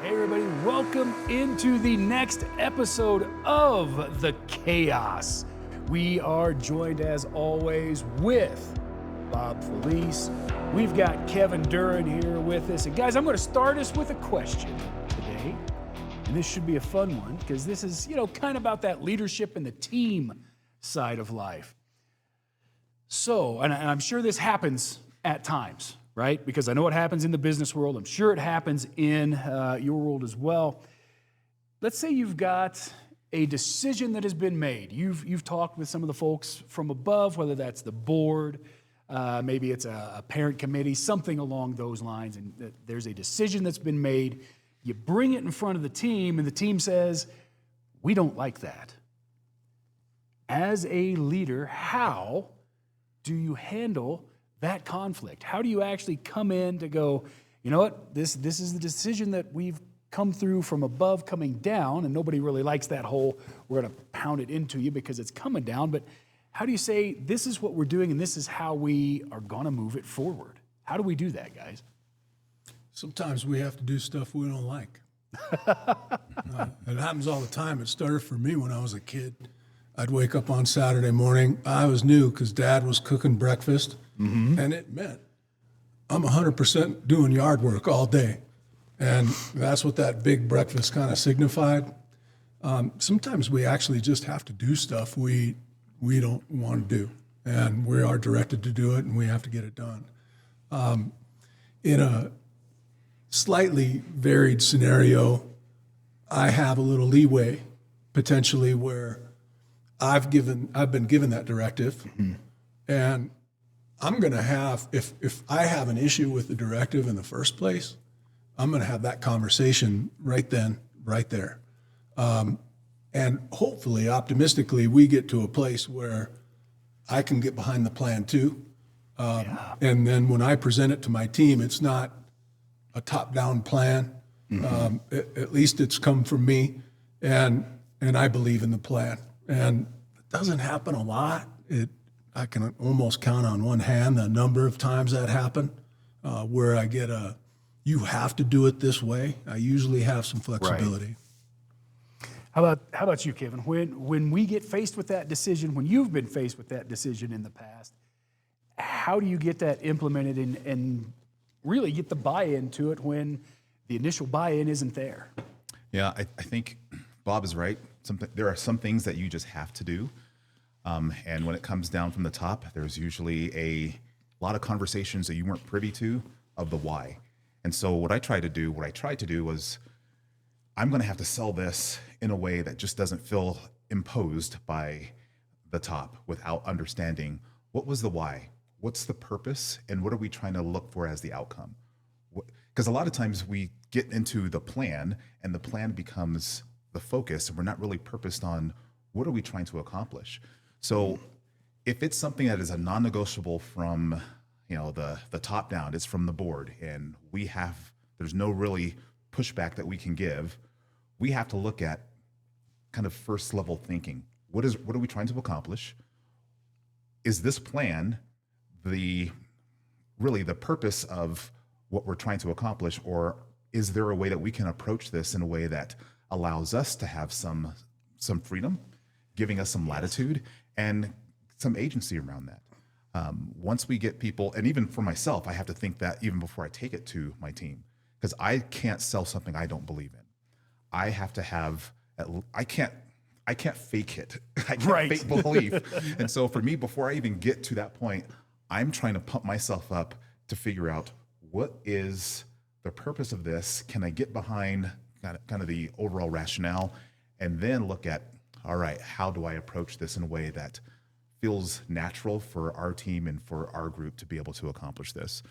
Hey everybody, welcome into the next episode of The Chaos. We are joined as always with Bob Felice. We've got Kevin Duran here with us. And guys, I'm going to start us with a question today. And this should be a fun one because this is, kind of about that leadership and the team side of life. So, and I'm sure this happens at times, right? Because I know it happens in the business world. I'm sure it happens in your world as well. Let's say you've got a decision that has been made. You've talked with some of the folks from above, whether that's the board, maybe it's a parent committee, something along those lines, and there's a decision that's been made. You bring it in front of the team, and the team says, we don't like that. As a leader, how do you handle that conflict? How do you actually come in to go, you know what, this is the decision that we've come through from above coming down, and nobody really likes that whole, we're going to pound it into you because it's coming down, but how do you say, this is what we're doing and this is how we are going to move it forward? How do we do that, guys? Sometimes we have to do stuff we don't like. It happens all the time. It started for me when I was a kid. I'd wake up on Saturday morning. I was new because Dad was cooking breakfast, and it meant I'm 100% doing yard work all day. And that's what that big breakfast kind of signified. Sometimes we actually just have to do stuff we don't want to do, and we are directed to do it, and we have to get it done. In a slightly varied scenario, I have a little leeway potentially where I've been given that directive, and I'm going to have, if I have an issue with the directive in the first place, I'm going to have that conversation right then, right there. And hopefully, optimistically, we get to a place where I can get behind the plan too. And then when I present it to my team, it's not a top-down plan. At least it's come from me, and I believe in the plan. And it doesn't happen a lot. I can almost count on one hand the number of times that happened where I get you have to do it this way. I usually have some flexibility. Right. How about you, Kevin? When we get faced with that decision, when you've been faced with that decision in the past, how do you get that implemented and really get the buy-in to it when the initial buy-in isn't there? Yeah, I think Bob is right. There are some things that you just have to do. And when it comes down from the top, there's usually a lot of conversations that you weren't privy to of the why. And so what I tried to do was, I'm going to have to sell this in a way that just doesn't feel imposed by the top without understanding what was the why, what's the purpose, and what are we trying to look for as the outcome? Because a lot of times we get into the plan and the plan becomes the focus, and we're not really purposed on what are we trying to accomplish. So if it's something that is a non-negotiable from the top down, it's from the board, and there's no really pushback that we can give, we have to look at kind of first level thinking. What are we trying to accomplish? Is this plan the purpose of what we're trying to accomplish, or is there a way that we can approach this in a way that allows us to have some freedom, giving us some latitude and some agency around that? Once we get people, and even for myself, I have to think that even before I take it to my team, because I can't sell something I don't believe in. I have to have, I can't fake it. I can't fake belief. And so for me, before I even get to that point, I'm trying to pump myself up to figure out what is the purpose of this? Can I get behind kind of the overall rationale, and then look at, all right, how do I approach this in a way that feels natural for our team and for our group to be able to accomplish this?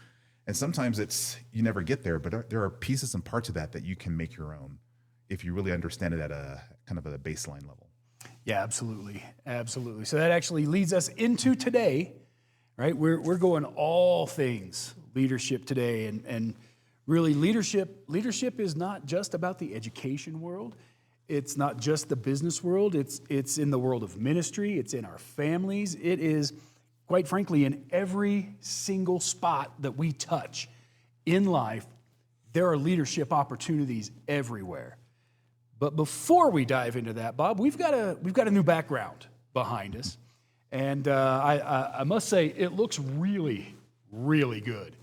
And sometimes you never get there, but there are pieces and parts of that you can make your own if you really understand it at a kind of a baseline level. Yeah, absolutely. Absolutely. So that actually leads us into today, right? We're going all things leadership today, and really leadership is not just about the education world. It's not just the business world. It's in the world of ministry. It's in our families. It is, quite frankly, in every single spot that we touch in life. there are leadership opportunities everywhere. But before we dive into that, Bob, we've got a new background behind us, and I must say it looks really, really good.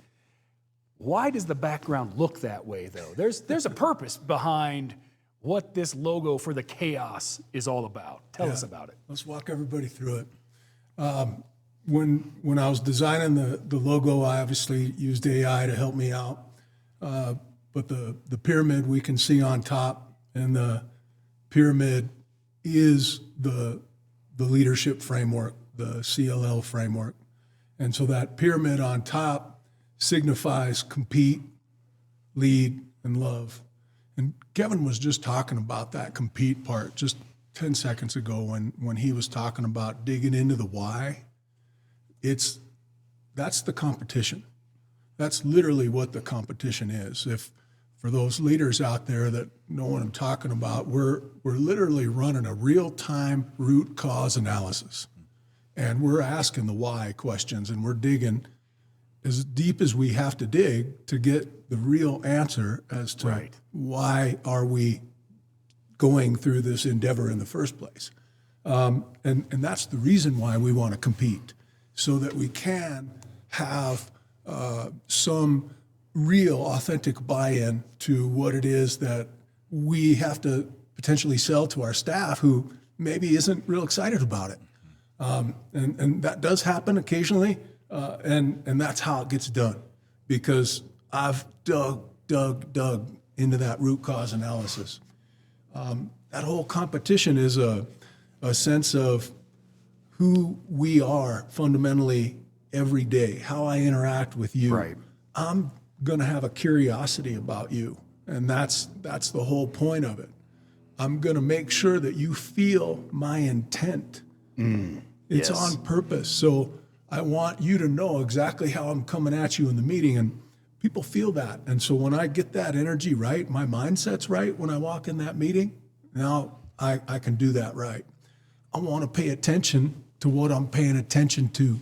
Why does the background look that way, though? There's a purpose behind what this logo for the chaos is all about. Tell us about it. Let's walk everybody through it. When I was designing the logo, I obviously used AI to help me out. But the pyramid we can see on top, and the pyramid is the leadership framework, the CLL framework. And so that pyramid on top signifies compete, lead, and love. And Kevin was just talking about that compete part just 10 seconds ago when he was talking about digging into the why. That's the competition. That's literally what the competition is. If for those leaders out there that know what I'm talking about, we're literally running a real-time root cause analysis. And we're asking the why questions, and we're digging as deep as we have to dig to get the real answer as to why are we going through this endeavor in the first place. And that's the reason why we want to compete, so that we can have some real authentic buy-in to what it is that we have to potentially sell to our staff who maybe isn't real excited about it. And that does happen occasionally, and that's how it gets done, because I've dug into that root cause analysis. That whole competition is a sense of who we are fundamentally every day, how I interact with you. Right. I'm going to have a curiosity about you, and that's the whole point of it. I'm going to make sure that you feel my intent. It's on purpose. So I want you to know exactly how I'm coming at you in the meeting, and people feel that. And so when I get that energy right, my mindset's right when I walk in that meeting, now I can do that right. I want to pay attention to what I'm paying attention to.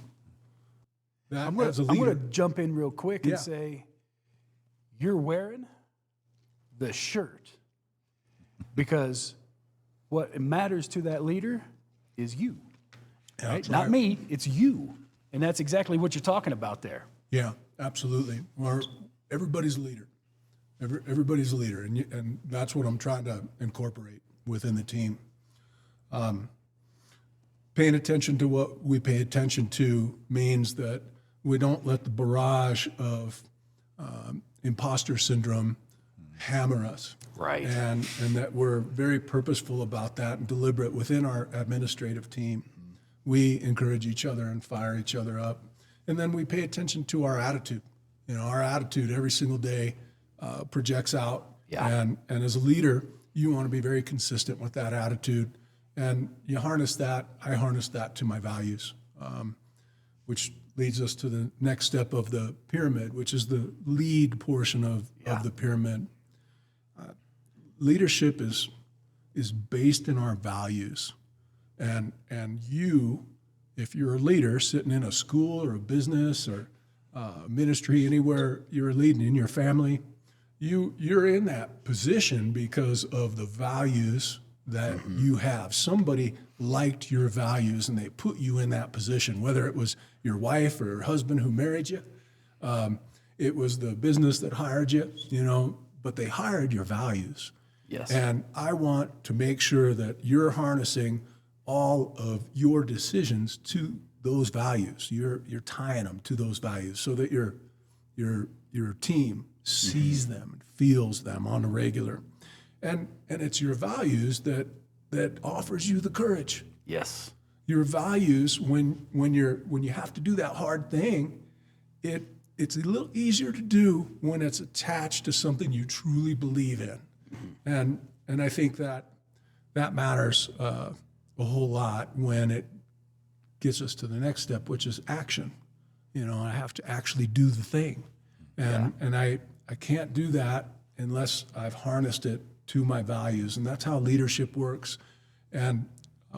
I'm going to jump in real quick and say, you're wearing the shirt, because what matters to that leader is you. Right? Not me, it's you. And that's exactly what you're talking about there. Yeah, absolutely. Everybody's a leader. Everybody's a leader, and that's what I'm trying to incorporate within the team. Paying attention to what we pay attention to means that we don't let the barrage of imposter syndrome hammer us. Right. And that we're very purposeful about that and deliberate within our administrative team. We encourage each other and fire each other up. And then we pay attention to our attitude. You know, our attitude every single day projects out. Yeah. And as a leader, you want to be very consistent with that attitude. And you harness that. I harness that to my values, which leads us to the next step of the pyramid, which is the lead portion of the pyramid. Leadership is based in our values. And you, if you're a leader sitting in a school or a business or ministry, anywhere you're leading in your family, you're in that position because of the values that you have. Somebody liked your values and they put you in that position, whether it was your wife or your husband who married you, it was the business that hired you, but they hired your values. Yes. And I want to make sure that you're harnessing all of your decisions to those values. You're tying them to those values so that your team sees them and feels them on a regular. And it's your values that offers you the courage. Yes. Your values, when you have to do that hard thing, it's a little easier to do when it's attached to something you truly believe in. And I think that matters a whole lot when it gets us to the next step, which is action. I have to actually do the thing. And I can't do that unless I've harnessed it to my values. And that's how leadership works. And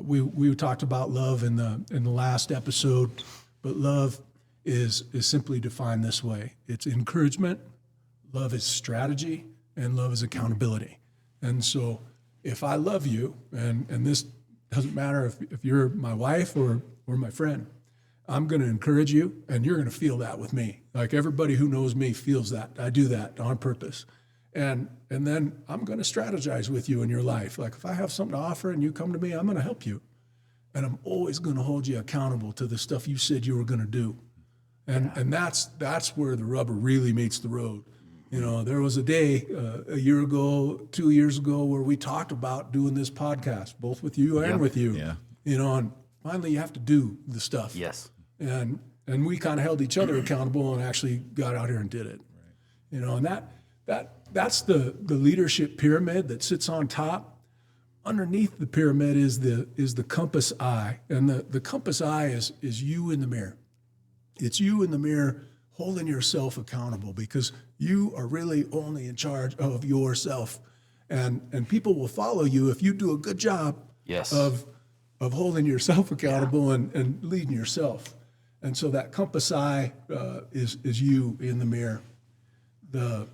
we talked about love in the last episode, but love is simply defined this way. It's encouragement, love is strategy, and love is accountability. And so if I love you, and this doesn't matter if you're my wife or my friend, I'm going to encourage you, and you're going to feel that with me. Like everybody who knows me feels that. I do that on purpose. And then I'm going to strategize with you in your life. Like if I have something to offer and you come to me, I'm going to help you. And I'm always going to hold you accountable to the stuff you said you were going to do. And that's where the rubber really meets the road. You know, there was a day a year ago, 2 years ago, where we talked about doing this podcast, both with you and with you. Yeah. You know, and finally you have to do the stuff. Yes. And we kind of held each other accountable and actually got out here and did it. Right. You know, and that's the leadership pyramid that sits on top. Underneath the pyramid is the compass eye, and the compass eye is you in the mirror. It's you in the mirror holding yourself accountable, because you are really only in charge of yourself, and people will follow you if you do a good job of holding yourself accountable and leading yourself. And so that compass eye is you in the mirror. The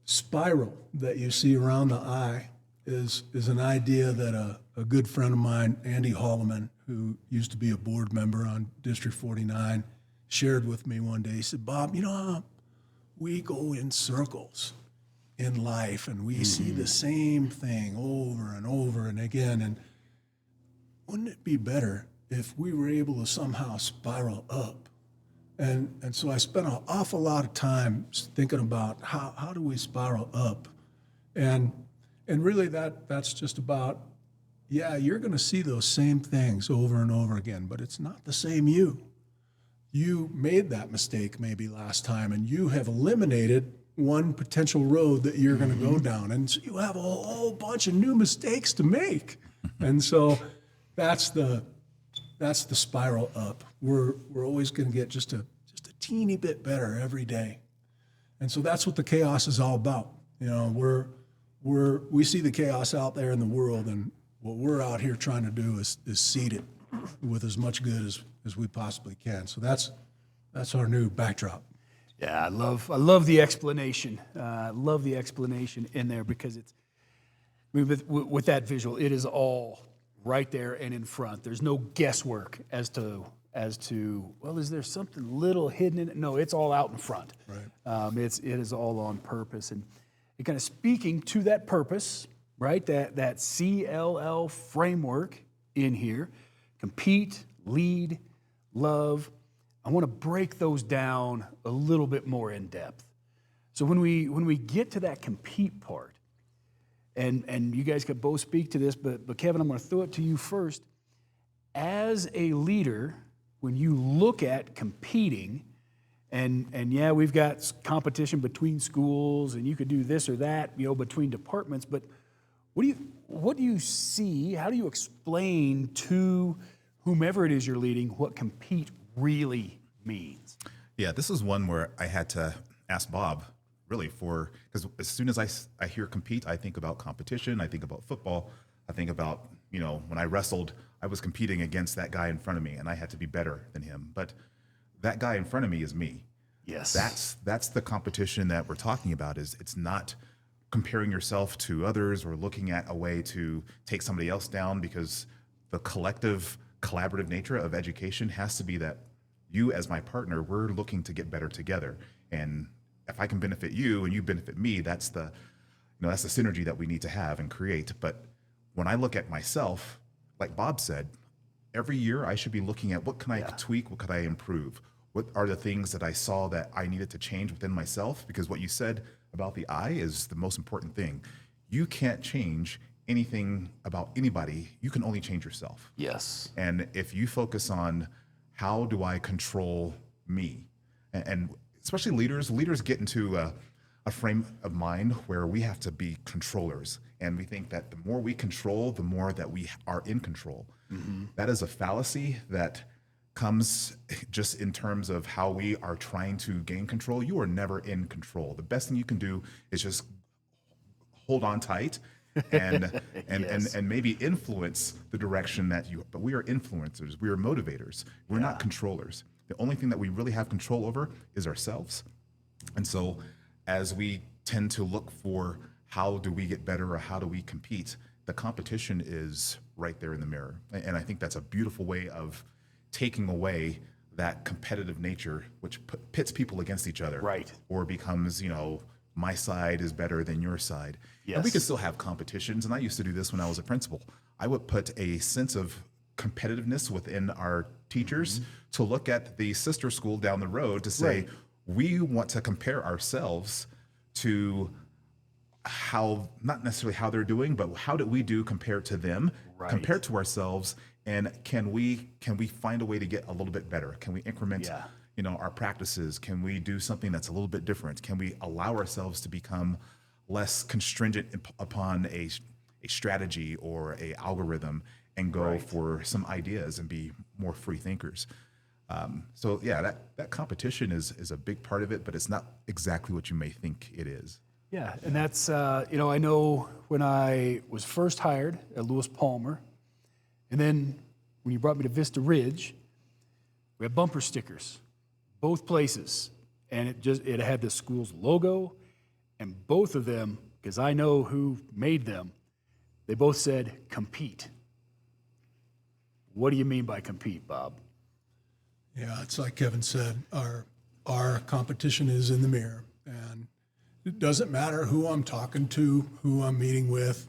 spiral that you see around the eye is an idea that a good friend of mine, Andy Holloman, who used to be a board member on District 49, shared with me one day. He said, Bob, you know, we go in circles in life and we see the same thing over and over and again. And wouldn't it be better if we were able to somehow spiral up? And so I spent an awful lot of time thinking about how do we spiral up? And really that's just about, you're going to see those same things over and over again, but it's not the same you. You made that mistake maybe last time, and you have eliminated one potential road that you're going to go down. And so you have a whole bunch of new mistakes to make. And so that's the spiral up. We're always going to get just a teeny bit better every day. And so that's what the chaos is all about. You know, we see the chaos out there in the world, and what we're out here trying to do is seed it with as much good as we possibly can. So that's our new backdrop. Yeah, I love the explanation. I love the explanation in there, because it's, I mean, with that visual, it is all right there and in front. There's no guesswork as to well, is there something little hidden in it? No, it's all out in front. Right. It is all on purpose, and it kind of speaking to that purpose, right? That CLL framework in here: compete, lead, love. I want to break those down a little bit more in depth. So when we get to that compete part, and you guys could both speak to this, but Kevin, I'm going to throw it to you first. As a leader, when you look at competing, and yeah, we've got competition between schools, and you could do this or that, you know, between departments, but what do you see? How do you explain to whomever it is you're leading what compete really means? Yeah, this is one where I had to ask Bob, really, because as soon as I hear compete, I think about competition, I think about football, I think about, you know, when I wrestled, I was competing against that guy in front of me, and I had to be better than him. But that guy in front of me is me. Yes. That's the competition that we're talking about. It's not comparing yourself to others or looking at a way to take somebody else down, because the collective, collaborative nature of education has to be that you as my partner, we're looking to get better together. And if I can benefit you and you benefit me, that's the synergy that we need to have and create. But when I look at myself, like Bob said, every year I should be looking at what can I tweak, what could I improve? What are the things that I saw that I needed to change within myself? Because what you said about the I is the most important thing. You can't change anything about anybody. You can only change yourself. Yes. And if you focus on how do I control me, and especially leaders get into a frame of mind where we have to be controllers. And we think that the more we control, the more that we are in control. Mm-hmm. That is a fallacy that comes just in terms of how we are trying to gain control. You are never in control. The best thing you can do is just hold on tight and Yes. and maybe influence the direction that but we are influencers, we are motivators. We're not controllers. The only thing that we really have control over is ourselves. And so as we tend to look for how do we get better or how do we compete, the competition is right there in the mirror. And I think that's a beautiful way of taking away that competitive nature, which pits people against each other. Right. Or becomes, my side is better than your side. Yes. And we can still have competitions. And I used to do this when I was a principal. I would put a sense of competitiveness within our teachers to look at the sister school down the road to say, Right. we want to compare ourselves to how, not necessarily how they're doing, but how did we do compared to them, Right. compared to ourselves, and can we find a way to get a little bit better? Can we increment, Yeah. our practices? Can we do something that's a little bit different? Can we allow ourselves to become less constringent upon a strategy or a algorithm and go Right. for some ideas and be more free thinkers? So yeah, that competition is a big part of it, but it's not exactly what you may think it is. Yeah, and that's, I know when I was first hired at Lewis Palmer, and then when you brought me to Vista Ridge, we had bumper stickers, both places, and it had the school's logo, and both of them, because I know who made them, they both said compete. What do you mean by compete, Bob? Yeah, it's like Kevin said, our competition is in the mirror, and it doesn't matter who I'm talking to, who I'm meeting with.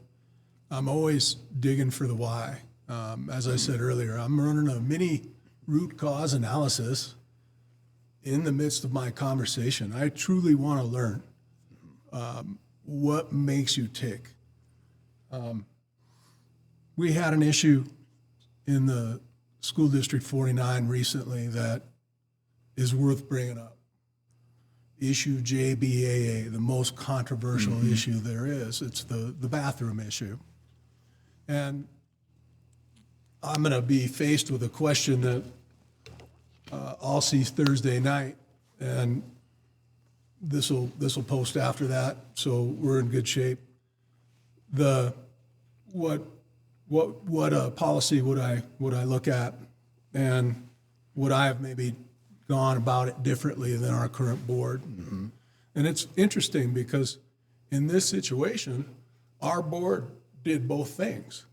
I'm always digging for the why. As I said earlier, I'm running a mini root cause analysis in the midst of my conversation. I truly want to learn what makes you tick. We had an issue in the School District 49 recently that is worth bringing up. Issue JBAA, the most controversial issue there is. It's the bathroom issue. And I'm going to be faced with a question that I'll see Thursday night, and this will post after that, so we're in good shape. What policy would I look at, and would I have maybe gone about it differently than our current board? Mm-hmm. And it's interesting because in this situation, our board did both things.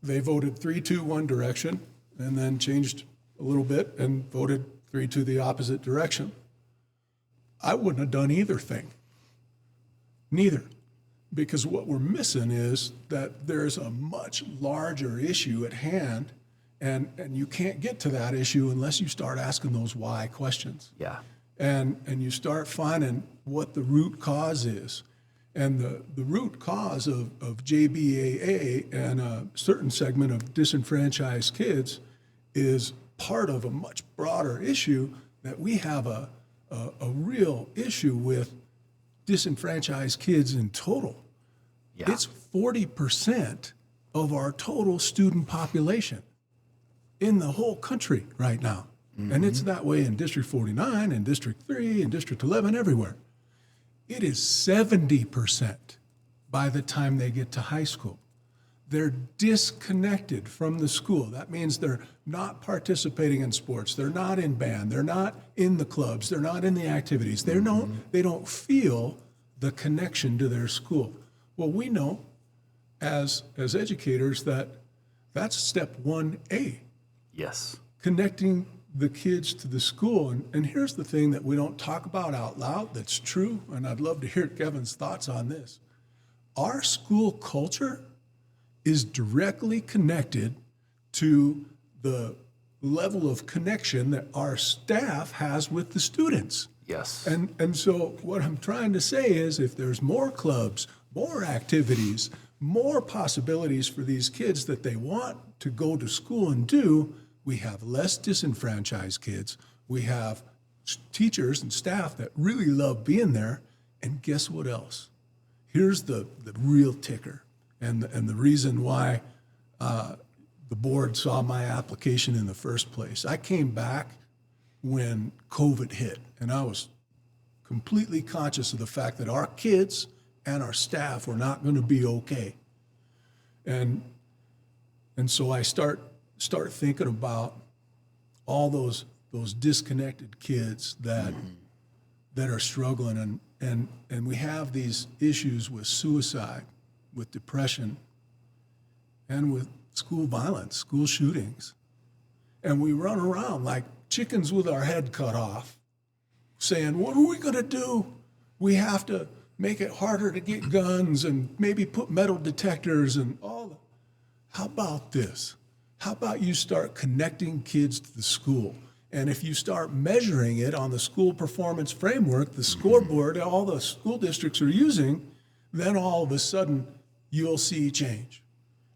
They voted 3-2 one direction and then changed a little bit and voted 3-2 the opposite direction. I wouldn't have done either thing. Neither. Because what we're missing is that there's a much larger issue at hand, and you can't get to that issue unless you start asking those why questions. Yeah. And you start finding what the root cause is. And the root cause of JBAA and a certain segment of disenfranchised kids is part of a much broader issue that we have a real issue with disenfranchised kids in total. Yeah. It's 40% of our total student population in the whole country right now. Mm-hmm. And it's that way in District 49 and District 3 and District 11, everywhere. It is 70% by the time they get to high school. They're disconnected from the school. That means they're not participating in sports. They're not in band. They're not in the clubs. They're not in the activities. They don't feel the connection to their school. Well, we know as educators that that's step 1A. Yes. Connecting the kids to the school. And here's the thing that we don't talk about out loud that's true, and I'd love to hear Kevin's thoughts on this. Our school culture is directly connected to the level of connection that our staff has with the students. Yes. And so what I'm trying to say is if there's more clubs, more activities, more possibilities for these kids that they want to go to school and do, we have less disenfranchised kids. We have teachers and staff that really love being there. And guess what else? Here's the real ticker and the reason why the board saw my application in the first place. I came back when COVID hit, and I was completely conscious of the fact that our kids and our staff were not going to be okay. And so I start thinking about all those disconnected kids that that are struggling, and we have these issues with suicide, with depression, and with school violence, school shootings. And we run around like chickens with our head cut off, saying, what are we going to do? We have to make it harder to get guns and maybe put metal detectors and all that. How about this? How about you start connecting kids to the school? And if you start measuring it on the school performance framework, the scoreboard all the school districts are using, then all of a sudden you'll see change.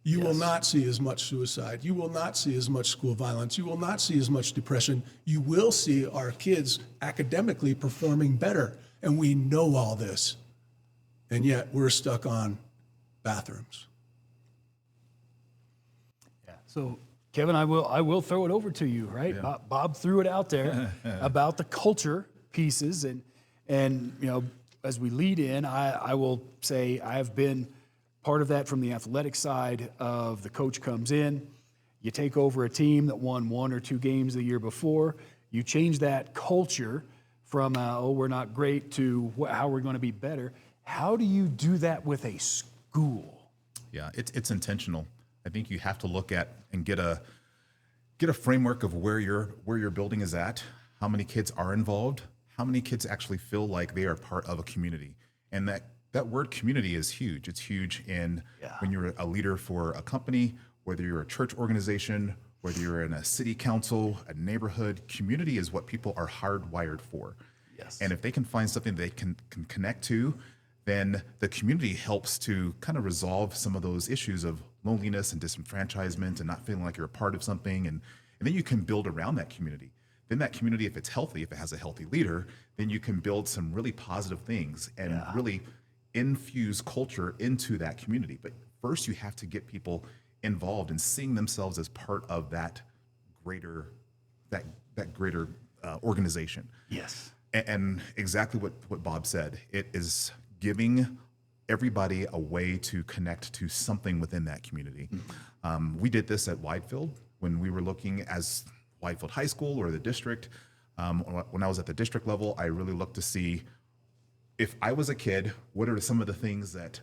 You will not see as much suicide. You will not see as much school violence. You will not see as much depression. You will see our kids academically performing better. And we know all this. And yet we're stuck on bathrooms. Yeah. So, Kevin, I will throw it over to you, right? Yeah. Bob threw it out there about the culture pieces, and you know, as we lead in, I will say I have been part of that from the athletic side of the coach comes in, you take over a team that won 1 or 2 games the year before, you change that culture from we're not great to how we're going to be better. How do you do that with a school? Yeah, it's intentional. I think you have to look at and get a framework of where your building is at, how many kids are involved, how many kids actually feel like they are part of a community. And that word community is huge. It's huge in when you're a leader for a company, whether you're a church organization, whether you're in a city council, a neighborhood. Community is what people are hardwired for. Yes. And if they can find something they can connect to, then the community helps to kind of resolve some of those issues of loneliness and disenfranchisement and not feeling like you're a part of something. And then you can build around that community. Then that community, if it's healthy, if it has a healthy leader, then you can build some really positive things and really infuse culture into that community. But first you have to get people involved and seeing themselves as part of that greater organization. Yes. And exactly what Bob said, it is giving everybody a way to connect to something within that community. We did this at Widefield when we were looking as Widefield High School or the district. When I was at the district level, I really looked to see if I was a kid, what are some of the things that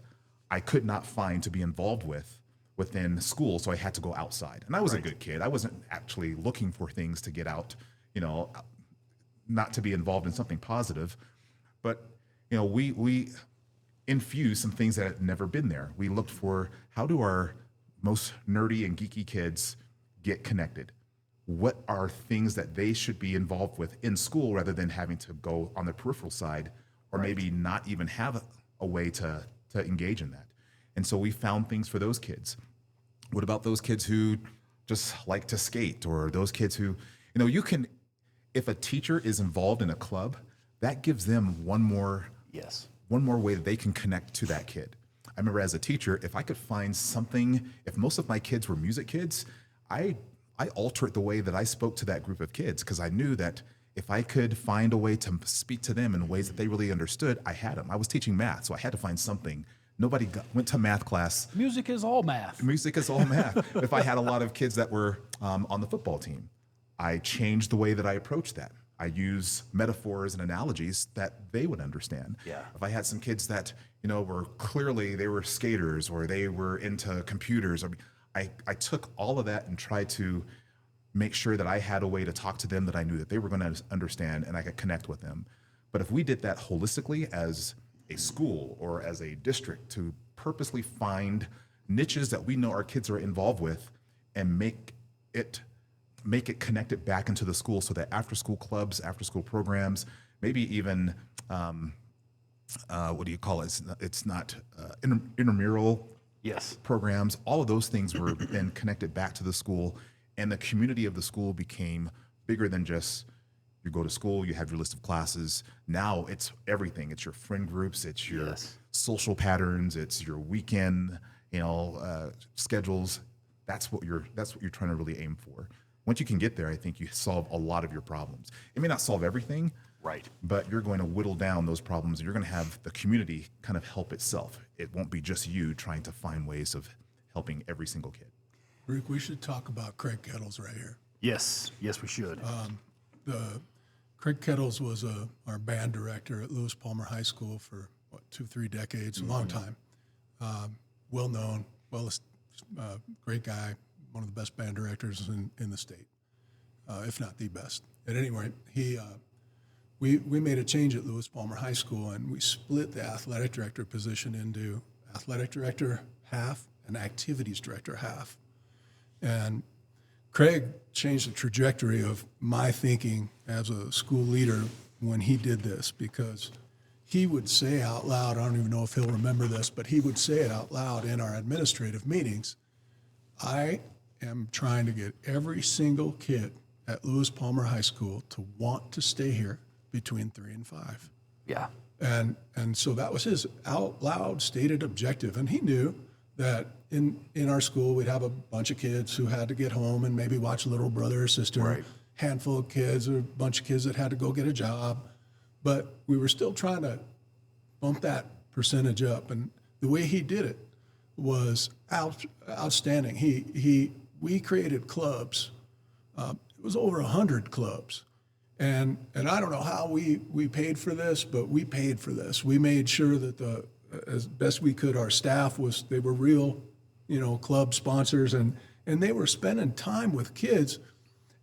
I could not find to be involved with within school, so I had to go outside. And I was a good kid. I wasn't actually looking for things to get out, not to be involved in something positive. But, we infused some things that had never been there. We looked for how do our most nerdy and geeky kids get connected? What are things that they should be involved with in school rather than having to go on the peripheral side or maybe not even have a way to engage in that? And so we found things for those kids. What about those kids who just like to skate, or those kids who, if a teacher is involved in a club, that gives them one more way that they can connect to that kid. I remember as a teacher, if I could find something, if most of my kids were music kids, I altered the way that I spoke to that group of kids, because I knew that if I could find a way to speak to them in ways that they really understood, I had them. I was teaching math, so I had to find something. Nobody went to math class. Music is all math. Music is all math. If I had a lot of kids that were on the football team, I changed the way that I approached that. I use metaphors and analogies that they would understand. Yeah. If I had some kids that, were clearly they were skaters or they were into computers, I took all of that and tried to make sure that I had a way to talk to them that I knew that they were going to understand and I could connect with them. But if we did that holistically as a school or as a district, to purposely find niches that we know our kids are involved with and make it connected back into the school, so that after school clubs, after school programs, maybe even what do you call it? It's not intramural programs. All of those things were then connected back to the school, and the community of the school became bigger than just you go to school, you have your list of classes. Now it's everything. It's your friend groups, it's your social patterns, it's your weekend, schedules. That's what you're trying to really aim for. Once you can get there, I think you solve a lot of your problems. It may not solve everything, but you're going to whittle down those problems, and you're going to have the community kind of help itself. It won't be just you trying to find ways of helping every single kid. Rick, we should talk about Craig Kettles right here. Yes, we should. Craig Kettles was our band director at Lewis Palmer High School for, 2-3 decades, a long time. Well-known, great guy, one of the best band directors in the state, if not the best. At any rate, we made a change at Lewis Palmer High School, and we split the athletic director position into athletic director half and activities director half. And Craig changed the trajectory of my thinking as a school leader when he did this, because he would say out loud, I don't even know if he'll remember this, but he would say it out loud in our administrative meetings, I am trying to get every single kid at Lewis Palmer High School to want to stay here between 3 and 5. Yeah. And so that was his out loud stated objective. And he knew that in our school, we'd have a bunch of kids who had to get home and maybe watch little brother or sister, Right. handful of kids or a bunch of kids that had to go get a job. But we were still trying to bump that percentage up. And the way he did it was outstanding. We created clubs. It was over 100 clubs. And I don't know how we paid for this, but we paid for this. We made sure that as best we could, our staff they were real, club sponsors, and they were spending time with kids,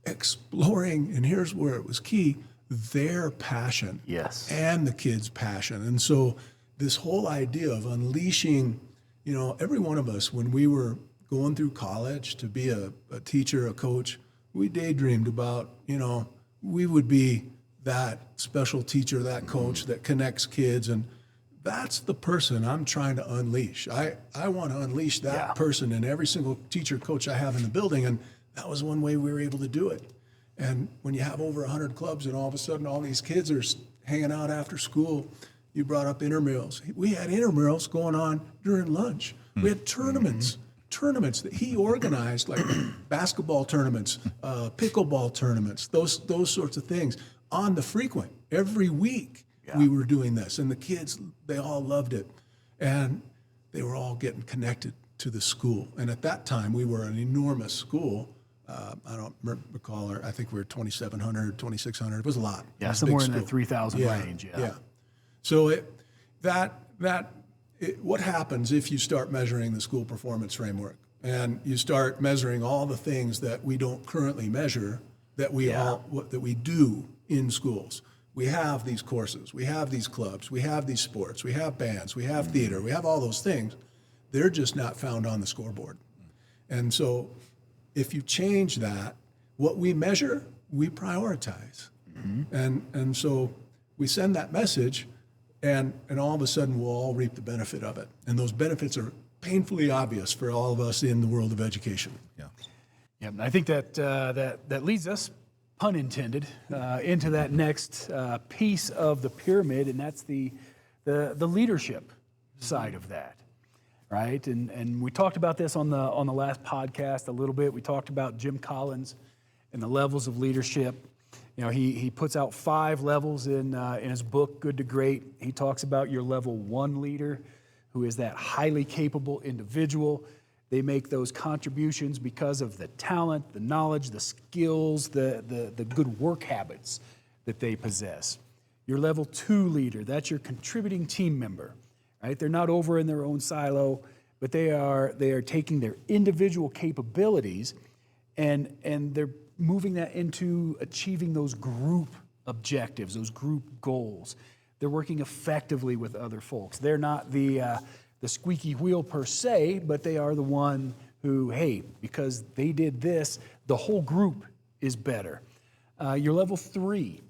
exploring, and here's where it was key, their passion. Yes. And the kids' passion. And so this whole idea of unleashing, every one of us, when we were going through college to be a teacher, a coach, we daydreamed about, we would be that special teacher, that coach that connects kids. And that's the person I'm trying to unleash. I want to unleash that person in every single teacher, coach I have in the building. And that was one way we were able to do it. And when you have over 100 clubs and all of a sudden all these kids are hanging out after school, you brought up intramurals. We had intramurals going on during lunch. We had tournaments that he organized, like basketball tournaments, pickleball tournaments, those sorts of things on the frequent. Every week we were doing this, and the kids, they all loved it. And they were all getting connected to the school. And at that time, we were an enormous school. I don't recall, I think we were 2,700, 2,600. It was a lot. Yeah, somewhere in the 3,000 range. Yeah. So what happens if you start measuring the school performance framework and you start measuring all the things that we don't currently measure that we do in schools? We have these courses, we have these clubs, we have these sports, we have bands, we have theater, we have all those things. They're just not found on the scoreboard. And so if you change that, what we measure, we prioritize. And so we send that message, and all of a sudden we'll all reap the benefit of it. And those benefits are painfully obvious for all of us in the world of education. Yeah, and I think that leads us, pun intended, into that next piece of the pyramid, and that's the leadership side of that, right? And we talked about this on the last podcast a little bit. We talked about Jim Collins and the levels of leadership. He puts out 5 levels in his book, Good to Great. He talks about your level 1 leader, who is that highly capable individual. They make those contributions because of the talent, the knowledge, the skills, the good work habits that they possess. Your level 2 leader, that's your contributing team member, right? They're not over in their own silo, but they are taking their individual capabilities and they're moving that into achieving those group objectives, those group goals. They're working effectively with other folks. They're not the squeaky wheel per se, but they are the one who, hey, because they did this, the whole group is better. Your level 3,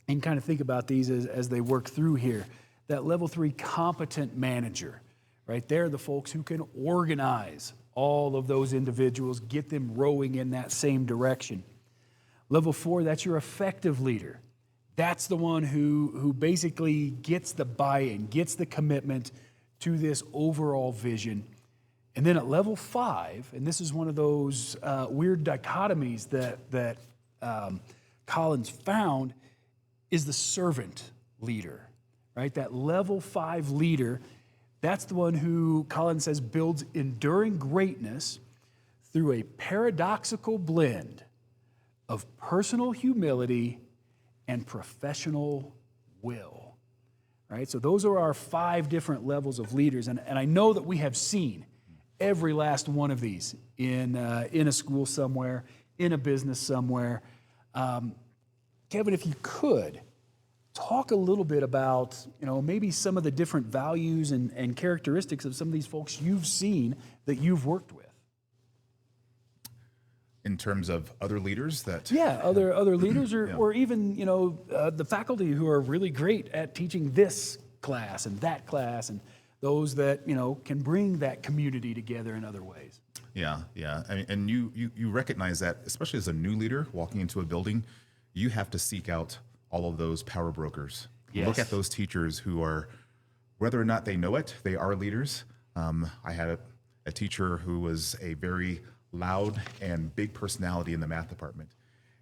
and kind of think about these as they work through here. That level 3 competent manager, right? They're the folks who can organize all of those individuals, get them rowing in that same direction. Level 4, that's your effective leader. That's the one who basically gets the buy-in, gets the commitment to this overall vision. And then at level 5, and this is one of those weird dichotomies that Collins found, is the servant leader, right? That level 5 leader, that's the one who, Collins says, builds enduring greatness through a paradoxical blend of personal humility and professional will. Right? So those are our 5 different levels of leaders. And I know that we have seen every last one of these in a school somewhere, in a business somewhere. Kevin, if you could, talk a little bit about, maybe some of the different values and characteristics of some of these folks you've seen that you've worked with. In terms of other leaders that... Yeah, other leaders or even, the faculty who are really great at teaching this class and that class, and those that, can bring that community together in other ways. Yeah. I mean, and you recognize that, especially as a new leader walking into a building, you have to seek out all of those power brokers. Yes. Look at those teachers who are, whether or not they know it, they are leaders. I had a teacher who was a very loud and big personality in the math department.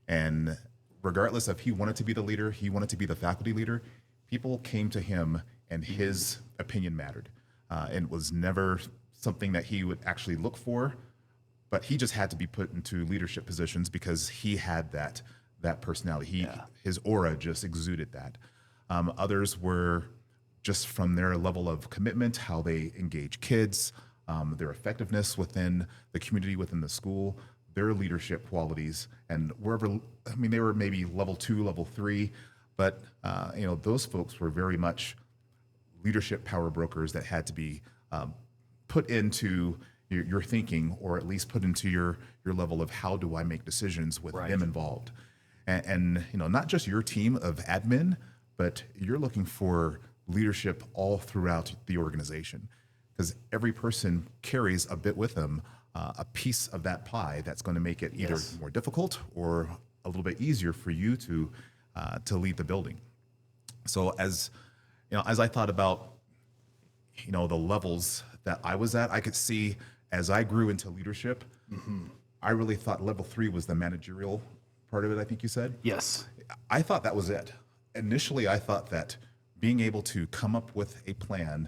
And regardless if he wanted to be the leader, he wanted to be the faculty leader, people came to him and his opinion mattered. And it was never something that he would actually look for, but he just had to be put into leadership positions because he had that personality. His aura just exuded that. Others were just from their level of commitment, how they engage kids, their effectiveness within the community, within the school, their leadership qualities, and they were maybe level 2, level 3, but those folks were very much leadership power brokers that had to be put into your thinking, or at least put into your level of how do I make decisions with them involved. And not just your team of admin, but you're looking for leadership all throughout the organization, because every person carries a bit with them, a piece of that pie that's going to make it either more difficult or a little bit easier for you to lead the building. So as I thought about the levels that I was at, I could see as I grew into leadership, I really thought level 3 was the managerial part of it, I think you said? Yes. I thought that was it. Initially, I thought that being able to come up with a plan,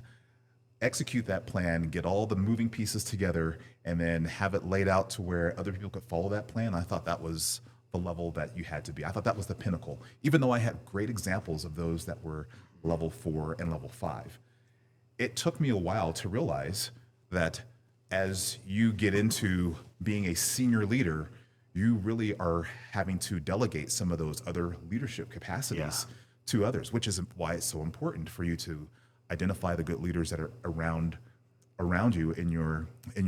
execute that plan, get all the moving pieces together, and then have it laid out to where other people could follow that plan, I thought that was the level that you had to be. I thought that was the pinnacle, even though I had great examples of those that were level 4 and level 5. It took me a while to realize that as you get into being a senior leader, you really are having to delegate some of those other leadership capacities to others, which is why it's so important for you to identify the good leaders that are around you in your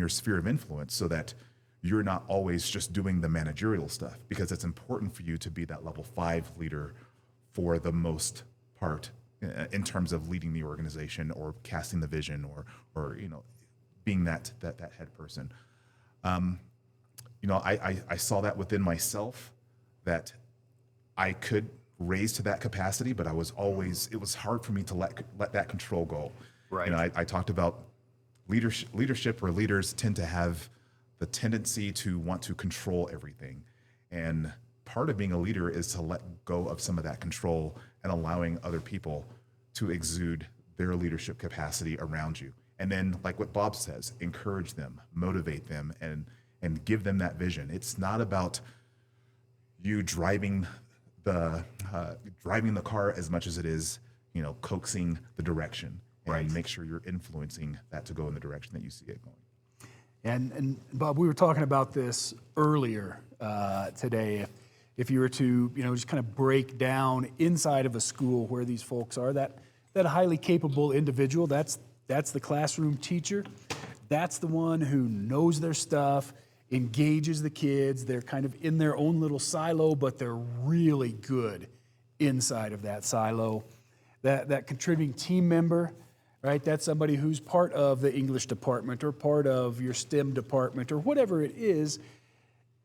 sphere of influence, so that you're not always just doing the managerial stuff, because it's important for you to be that level 5 leader for the most part in terms of leading the organization or casting the vision or being that head person. I saw that within myself, that I could raise to that capacity, but it was hard for me to let that control go. Right. I talked about leadership, where leaders tend to have the tendency to want to control everything. And part of being a leader is to let go of some of that control and allowing other people to exude their leadership capacity around you. And then, like what Bob says, encourage them, motivate them, and give them that vision. It's not about you driving the car as much as it is, coaxing the direction, and make sure you're influencing that to go in the direction that you see it going. And Bob, we were talking about this earlier today. If you were to, just kind of break down inside of a school where these folks are, that highly capable individual, that's the classroom teacher. That's the one who knows their stuff, engages the kids. They're kind of in their own little silo, but they're really good inside of that silo. That contributing team member, right? That's somebody who's part of the English department or part of your STEM department or whatever it is,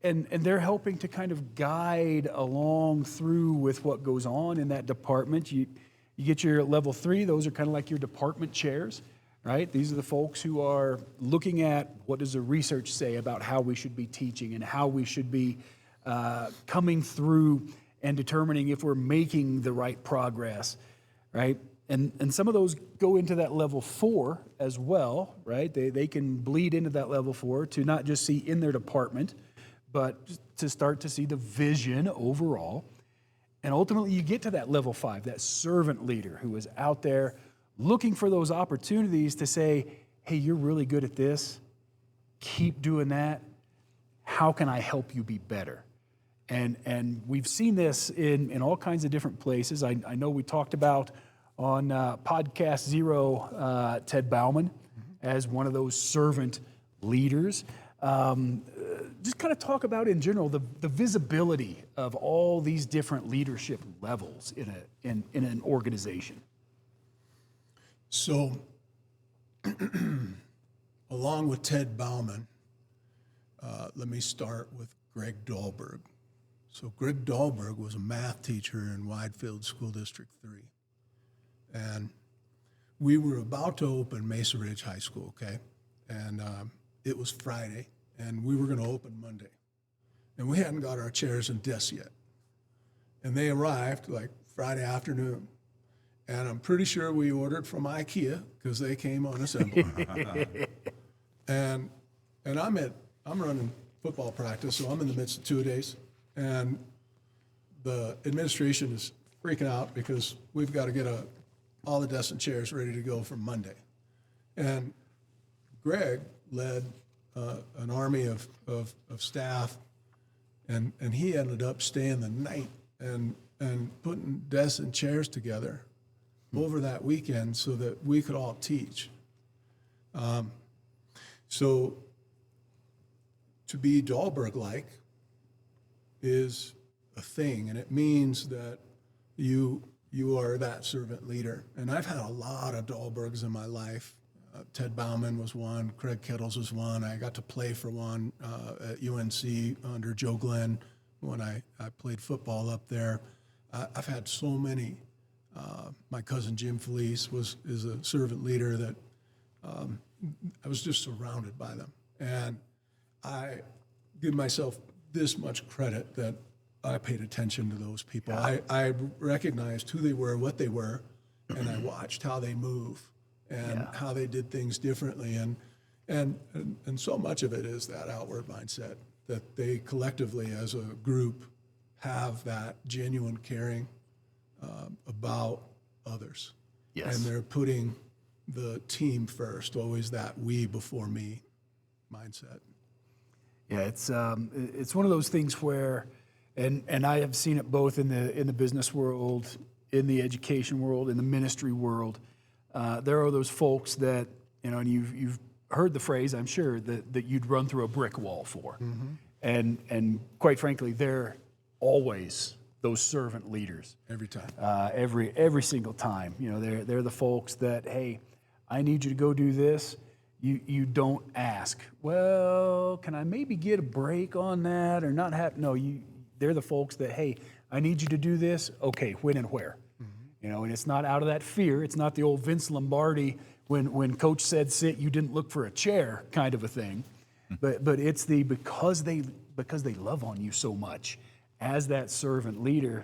and they're helping to kind of guide along through with what goes on in that department. You get your level 3, those are kind of like your department chairs, right? These are the folks who are looking at what does the research say about how we should be teaching and how we should be coming through and determining if we're making the right progress, right? And some of those go into that level 4 as well, right? They can bleed into that level 4 to not just see in their department, but to start to see the vision overall. And ultimately, you get to that level 5, that servant leader who is out there looking for those opportunities to say, hey, you're really good at this. Keep doing that. How can I help you be better? And we've seen this in all kinds of different places. I know we talked about on Podcast Zero, Ted Bauman as one of those servant leaders. Just kind of talk about in general the visibility of all these different leadership levels in an organization. So, along with Ted Bauman, let me start with Greg Dahlberg. So Greg Dahlberg was a math teacher in Widefield School District 3. And we were about to open Mesa Ridge High School, okay? And it was Friday, and we were going to open Monday. And we hadn't got our chairs and desks yet. And they arrived like Friday afternoon. And I'm pretty sure we ordered from IKEA because they came on assembly. and I'm running football practice, so I'm in the midst of 2 days. And the administration is freaking out because we've got to get all the desks and chairs ready to go for Monday. And Greg led an army of staff, and he ended up staying the night and putting desks and chairs together over that weekend so that we could all teach. So to be Dahlberg-like is a thing, and it means that you are that servant leader. And I've had a lot of Dahlbergs in my life. Ted Bauman was one, Craig Kettles was one. I got to play for one at UNC under Joe Glenn when I played football up there. I've had so many. My cousin Jim Felice is a servant leader that I was just surrounded by them. And I give myself this much credit that I paid attention to those people. Yeah. I recognized who they were, what they were, and I watched how they move and how they did things differently. And so much of it is that outward mindset, that they collectively as a group have that genuine caring about others. Yes. And they're putting the team first, always that we before me mindset. Yeah, it's one of those things where, and I have seen it both in the business world, in the education world, in the ministry world. There are those folks that, and you've heard the phrase, I'm sure, that you'd run through a brick wall for. Mm-hmm. And quite frankly, they're always those servant leaders. Every time. Every single time. They're the folks that, hey, I need you to go do this. You don't ask, well, can I maybe get a break on that or not have? No, they're the folks that, hey, I need you to do this. Okay, when and where? Mm-hmm. And it's not out of that fear. It's not the old Vince Lombardi when coach said sit, you didn't look for a chair kind of a thing. Mm-hmm. But it's because they love on you so much as that servant leader,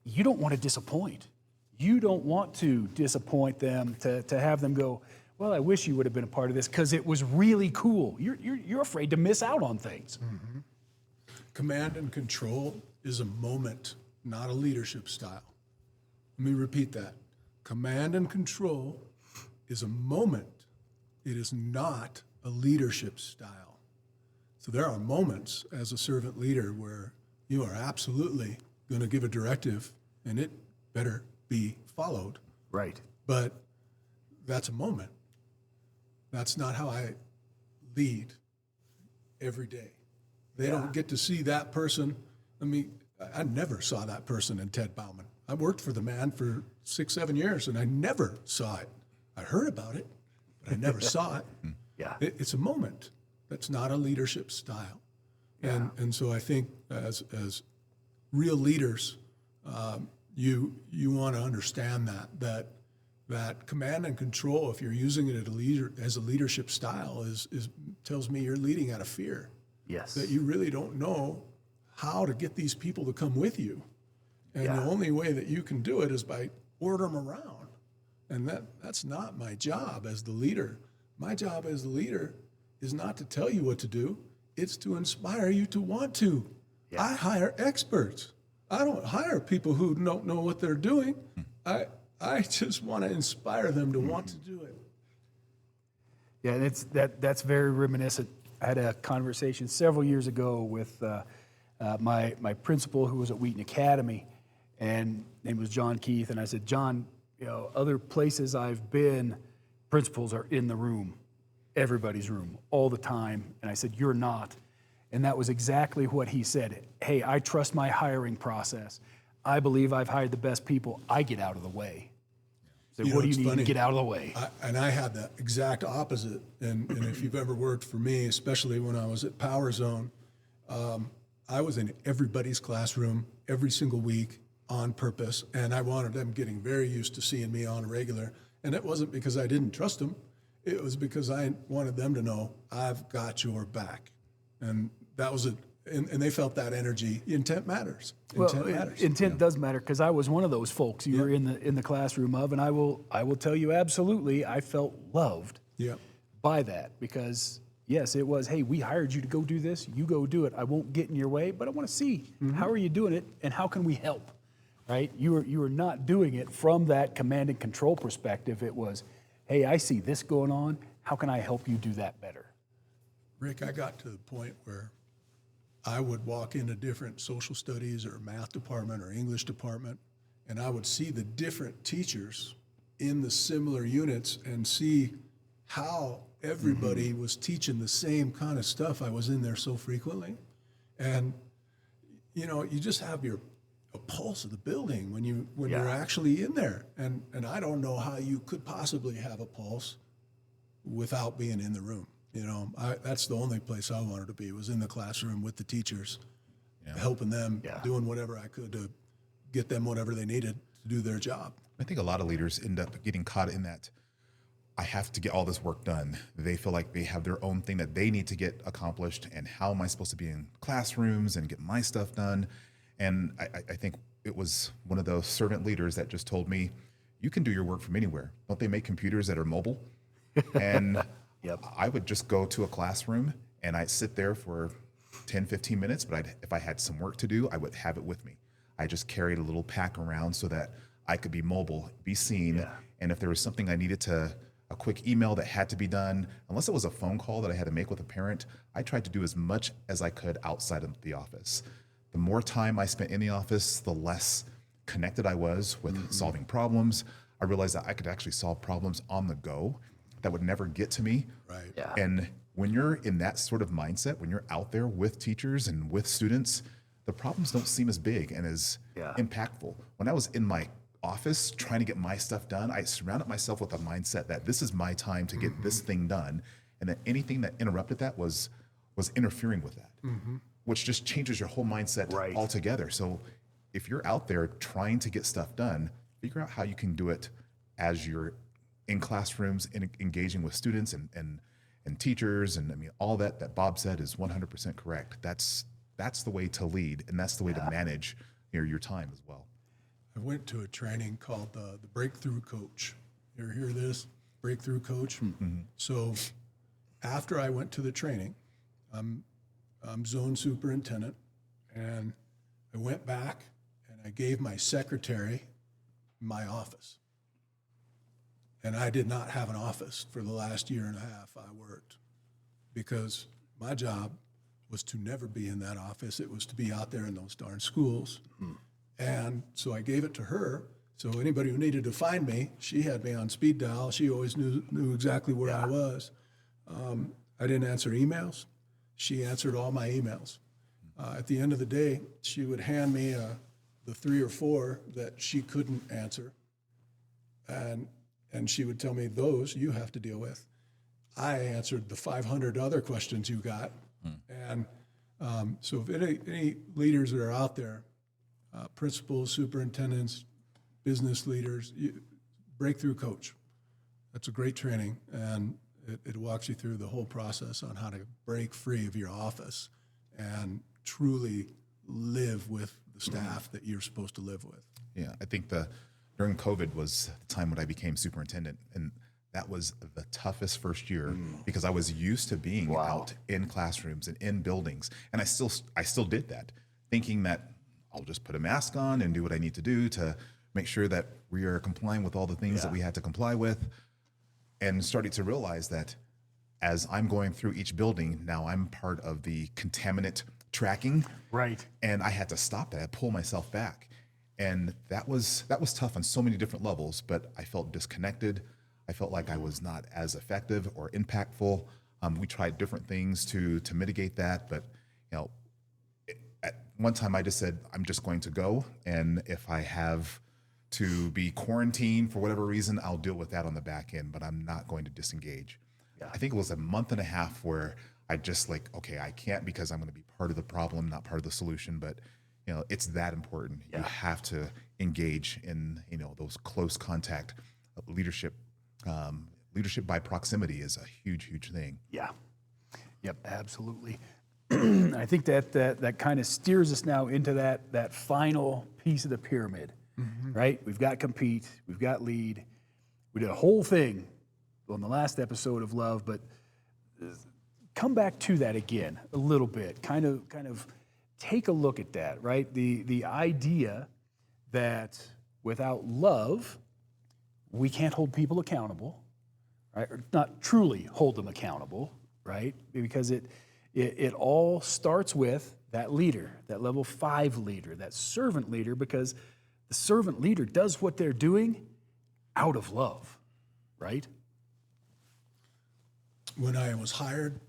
you don't want to disappoint. You don't want to disappoint them to have them go, well, I wish you would have been a part of this because it was really cool. You're afraid to miss out on things. Mm-hmm. Command and control is a moment, not a leadership style. Let me repeat that. Command and control is a moment. It is not a leadership style. So there are moments as a servant leader where you are absolutely going to give a directive and it better be followed. Right. But that's a moment. That's not how I lead every day. They don't get to see that person. I never saw that person in Ted Bauman. I worked for the man for 6-7 years, and I never saw it. I heard about it, but I never saw it. Yeah. It's a moment. That's not a leadership style. Yeah. And so I think as real leaders, you want to understand that command and control, if you're using it as a leadership style, is tells me you're leading out of fear. Yes. That you really don't know how to get these people to come with you. And the only way that you can do it is by order them around. And that's not my job as the leader. My job as the leader is not to tell you what to do. It's to inspire you to want to. Yeah. I hire experts. I don't hire people who don't know what they're doing. I just want to inspire them to want to do it. Yeah, and that's very reminiscent. I had a conversation several years ago with my principal who was at Wheaton Academy, and name was John Keith, and I said, John, other places I've been, principals are in the room, everybody's room, all the time, and I said, you're not. And that was exactly what he said. Hey, I trust my hiring process. I believe I've hired the best people. I get out of the way. So what do you need to get out of the way? I had the exact opposite. And if you've ever worked for me, especially when I was at Power Zone, I was in everybody's classroom every single week on purpose. And I wanted them getting very used to seeing me on a regular. And it wasn't because I didn't trust them. It was because I wanted them to know I've got your back. And that was and they felt that energy. Intent matters. Intent matters. Intent does matter, because I was one of those folks you were in the classroom of, and I will tell you absolutely, I felt loved by that, because yes, it was, hey, we hired you to go do this, you go do it. I won't get in your way, but I want to see how are you doing it and how can we help, right? You were not doing it from that command and control perspective. It was, hey, I see this going on. How can I help you do that better? Rick, I got to the point where I would walk into different social studies or math department or English department, and I would see the different teachers in the similar units and see how everybody was teaching the same kind of stuff. I was in there so frequently. And, you just have a pulse of the building when you're actually in there. And I don't know how you could possibly have a pulse without being in the room. That's the only place I wanted to be, was in the classroom with the teachers, helping them, doing whatever I could to get them whatever they needed to do their job. I think a lot of leaders end up getting caught in that, I have to get all this work done. They feel like they have their own thing that they need to get accomplished, and how am I supposed to be in classrooms and get my stuff done? And I think it was one of those servant leaders that just told me, you can do your work from anywhere. Don't they make computers that are mobile? And I would just go to a classroom and I'd sit there for 10, 15 minutes, but if I had some work to do, I would have it with me. I just carried a little pack around so that I could be mobile, be seen. And if there was something I needed a quick email that had to be done, unless it was a phone call that I had to make with a parent, I tried to do as much as I could outside of the office. The more time I spent in the office, the less connected I was with solving problems. I realized that I could actually solve problems on the go that would never get to me. Right. Yeah. And when you're in that sort of mindset, when you're out there with teachers and with students, the problems don't seem as big and as impactful. When I was in my office trying to get my stuff done, I surrounded myself with a mindset that this is my time to get this thing done, and that anything that interrupted that was interfering with that, which just changes your whole mindset altogether. So if you're out there trying to get stuff done, figure out how you can do it as you're in classrooms and engaging with students and teachers. And I mean, all that Bob said is 100% correct. That's the way to lead, and that's the way to manage your time as well. I went to a training called the Breakthrough Coach. You ever hear this? Breakthrough Coach? So after I went to the training, I'm zone superintendent, and I went back and I gave my secretary my office. And I did not have an office for the last year and a half I worked, because my job was to never be in that office. It was to be out there in those darn schools. And so I gave it to her. So anybody who needed to find me, she had me on speed dial. She always knew exactly where I was. I didn't answer emails. She answered all my emails. At the end of the day, she would hand me the 3 or 4 that she couldn't answer. And she would tell me, those you have to deal with. I answered the 500 other questions you got. And so if any leaders that are out there, principals, superintendents, business leaders, Breakthrough Coach. That's a great training, and it walks you through the whole process on how to break free of your office and truly live with the staff that you're supposed to live with. Yeah, I think during COVID was the time when I became superintendent, and that was the toughest first year because I was used to being out in classrooms and in buildings, and I still did that, thinking that I'll just put a mask on and do what I need to do to make sure that we are complying with all the things that we had to comply with. And starting to realize that as I'm going through each building, now I'm part of the contaminant tracking. Right. And I had to stop that. I pull myself back. And that was tough on so many different levels, but I felt disconnected. I felt like I was not as effective or impactful. We tried different things to mitigate that, but at one time I just said, I'm just going to go, and if I have to be quarantined for whatever reason, I'll deal with that on the back end, but I'm not going to disengage. Yeah. I think it was a month and a half where I just okay, I can't, because I'm going to be part of the problem, not part of the solution, but it's that important. Yeah. You have to engage in, those close contact leadership. Leadership by proximity is a huge, huge thing. Yeah. Yep, absolutely. I think that kind of steers us now into that final piece of the pyramid, right? We've got compete, we've got lead. We did a whole thing on the last episode of Love, but come back to that again a little bit. Kind of take a look at that, right? The idea that without love, we can't hold people accountable, right? Or not truly hold them accountable, right? Because it all starts with that leader, that level 5 leader, that servant leader, because the servant leader does what they're doing out of love, right? When I was hired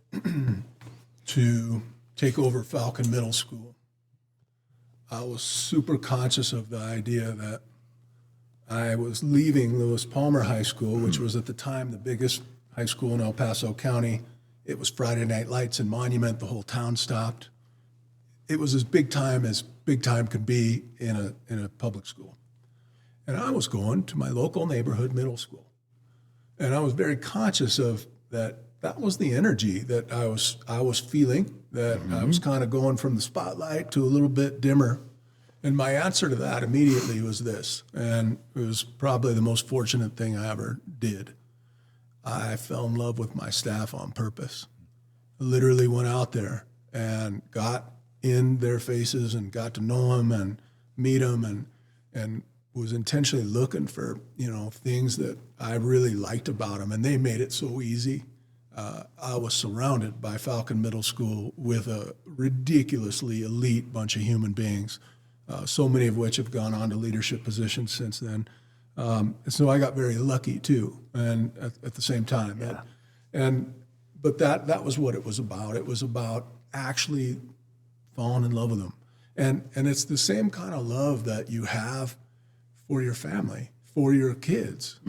to take over Falcon Middle School, I was super conscious of the idea that I was leaving Lewis Palmer High School, which was at the time the biggest high school in El Paso County. It was Friday Night Lights and Monument. The whole town stopped. It was as big time could be in a public school. And I was going to my local neighborhood middle school. And I was very conscious of that. That was the energy that I was feeling, that I was kind of going from the spotlight to a little bit dimmer. And my answer to that immediately was this, and it was probably the most fortunate thing I ever did. I fell in love with my staff on purpose. I literally went out there and got in their faces and got to know them and meet them, and was intentionally looking for things that I really liked about them, and they made it so easy. I was surrounded by Falcon Middle School with a ridiculously elite bunch of human beings, so many of which have gone on to leadership positions since then. And so I got very lucky too, and at the same time. Yeah. But that was what it was about. It was about actually falling in love with them. And it's the same kind of love that you have for your family, for your kids,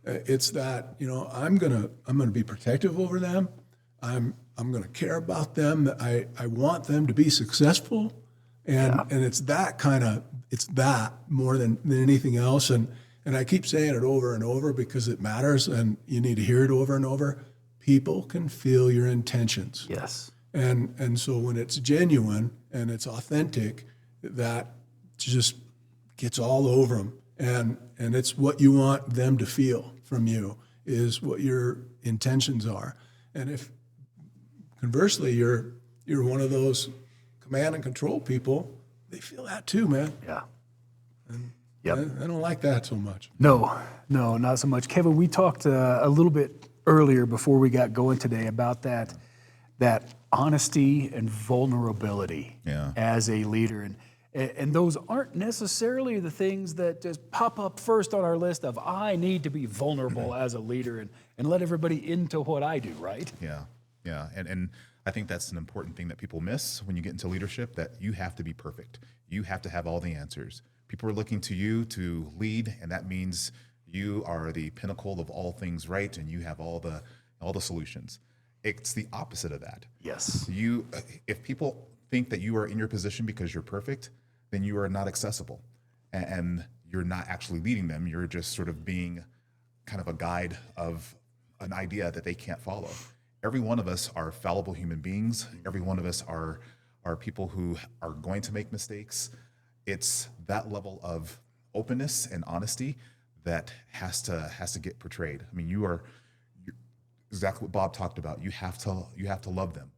it's that, I'm gonna be protective over them. I'm gonna care about them. I want them to be successful. And it's that more than anything else. And I keep saying it over and over because it matters and you need to hear it over and over. People can feel your intentions. Yes. And so when it's genuine and it's authentic, that just gets all over them. And it's what you want them to feel from you is what your intentions are. And if conversely you're one of those command and control people, they feel that too, man. Yeah. And yep. I don't like that so much. No, not so much. Kevin, we talked a little bit earlier before we got going today about that honesty and vulnerability as a leader. And those aren't necessarily the things that just pop up first on our list of I need to be vulnerable as a leader and let everybody into what I do, right? Yeah. And I think that's an important thing that people miss when you get into leadership, that you have to be perfect. You have to have all the answers. People are looking to you to lead, and that means you are the pinnacle of all things right, and you have all the solutions. It's the opposite of that. Yes. If people think that you are in your position because you're perfect, then you are not accessible, and you're not actually leading them. You're just sort of being kind of a guide of an idea that they can't follow. Every one of us are fallible human beings. Every one of us are people who are going to make mistakes. It's that level of openness and honesty that has to get portrayed. I mean, you're exactly what Bob talked about. You have to love them.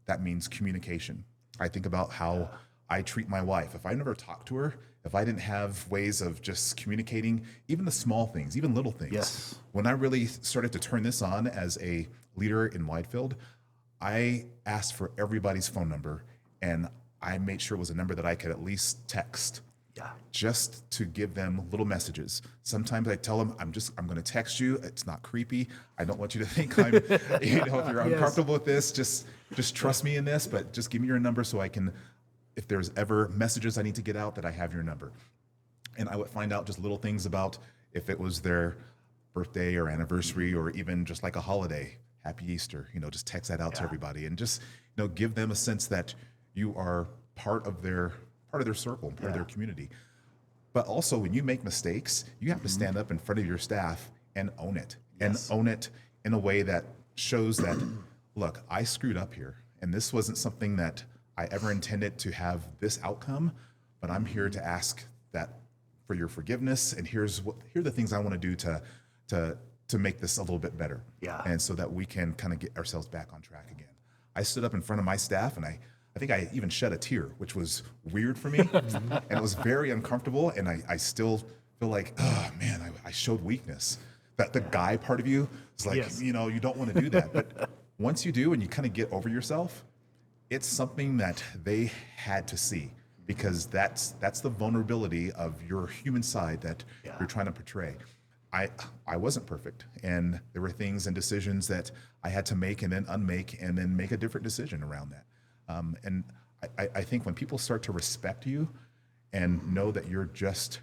That means communication. I think about how I treat my wife. If I never talked to her, if I didn't have ways of just communicating, even the small things, even little things. Yes. When I really started to turn this on as a leader in Widefield, I asked for everybody's phone number, and I made sure it was a number that I could at least text. Yeah. Just to give them little messages. Sometimes I tell them, I'm going to text you. It's not creepy. I don't want you to think I'm, if you're uncomfortable with this, just trust me in this, but just give me your number so I can, if there's ever messages I need to get out, that I have your number. And I would find out just little things about if it was their birthday or anniversary or even just like a holiday, Happy Easter, just text that out to everybody and just, give them a sense that you are part of their circle, part of their community. But also when you make mistakes, you have to stand up in front of your staff and own it. And own it in a way that shows that, look, I screwed up here. And this wasn't something that I ever intended to have this outcome, but I'm here to ask that for your forgiveness. And here are the things I want to do to make this a little bit better. Yeah. And so that we can kind of get ourselves back on track again. I stood up in front of my staff and I think I even shed a tear, which was weird for me. And it was very uncomfortable. And I still feel like, oh man, I showed weakness. That the guy part of you is like, you don't want to do that. But once you do and you kind of get over yourself, it's something that they had to see, because that's the vulnerability of your human side that you're trying to portray. I wasn't perfect, and there were things and decisions that I had to make and then unmake and then make a different decision around that. And I think when people start to respect you and know that you're just,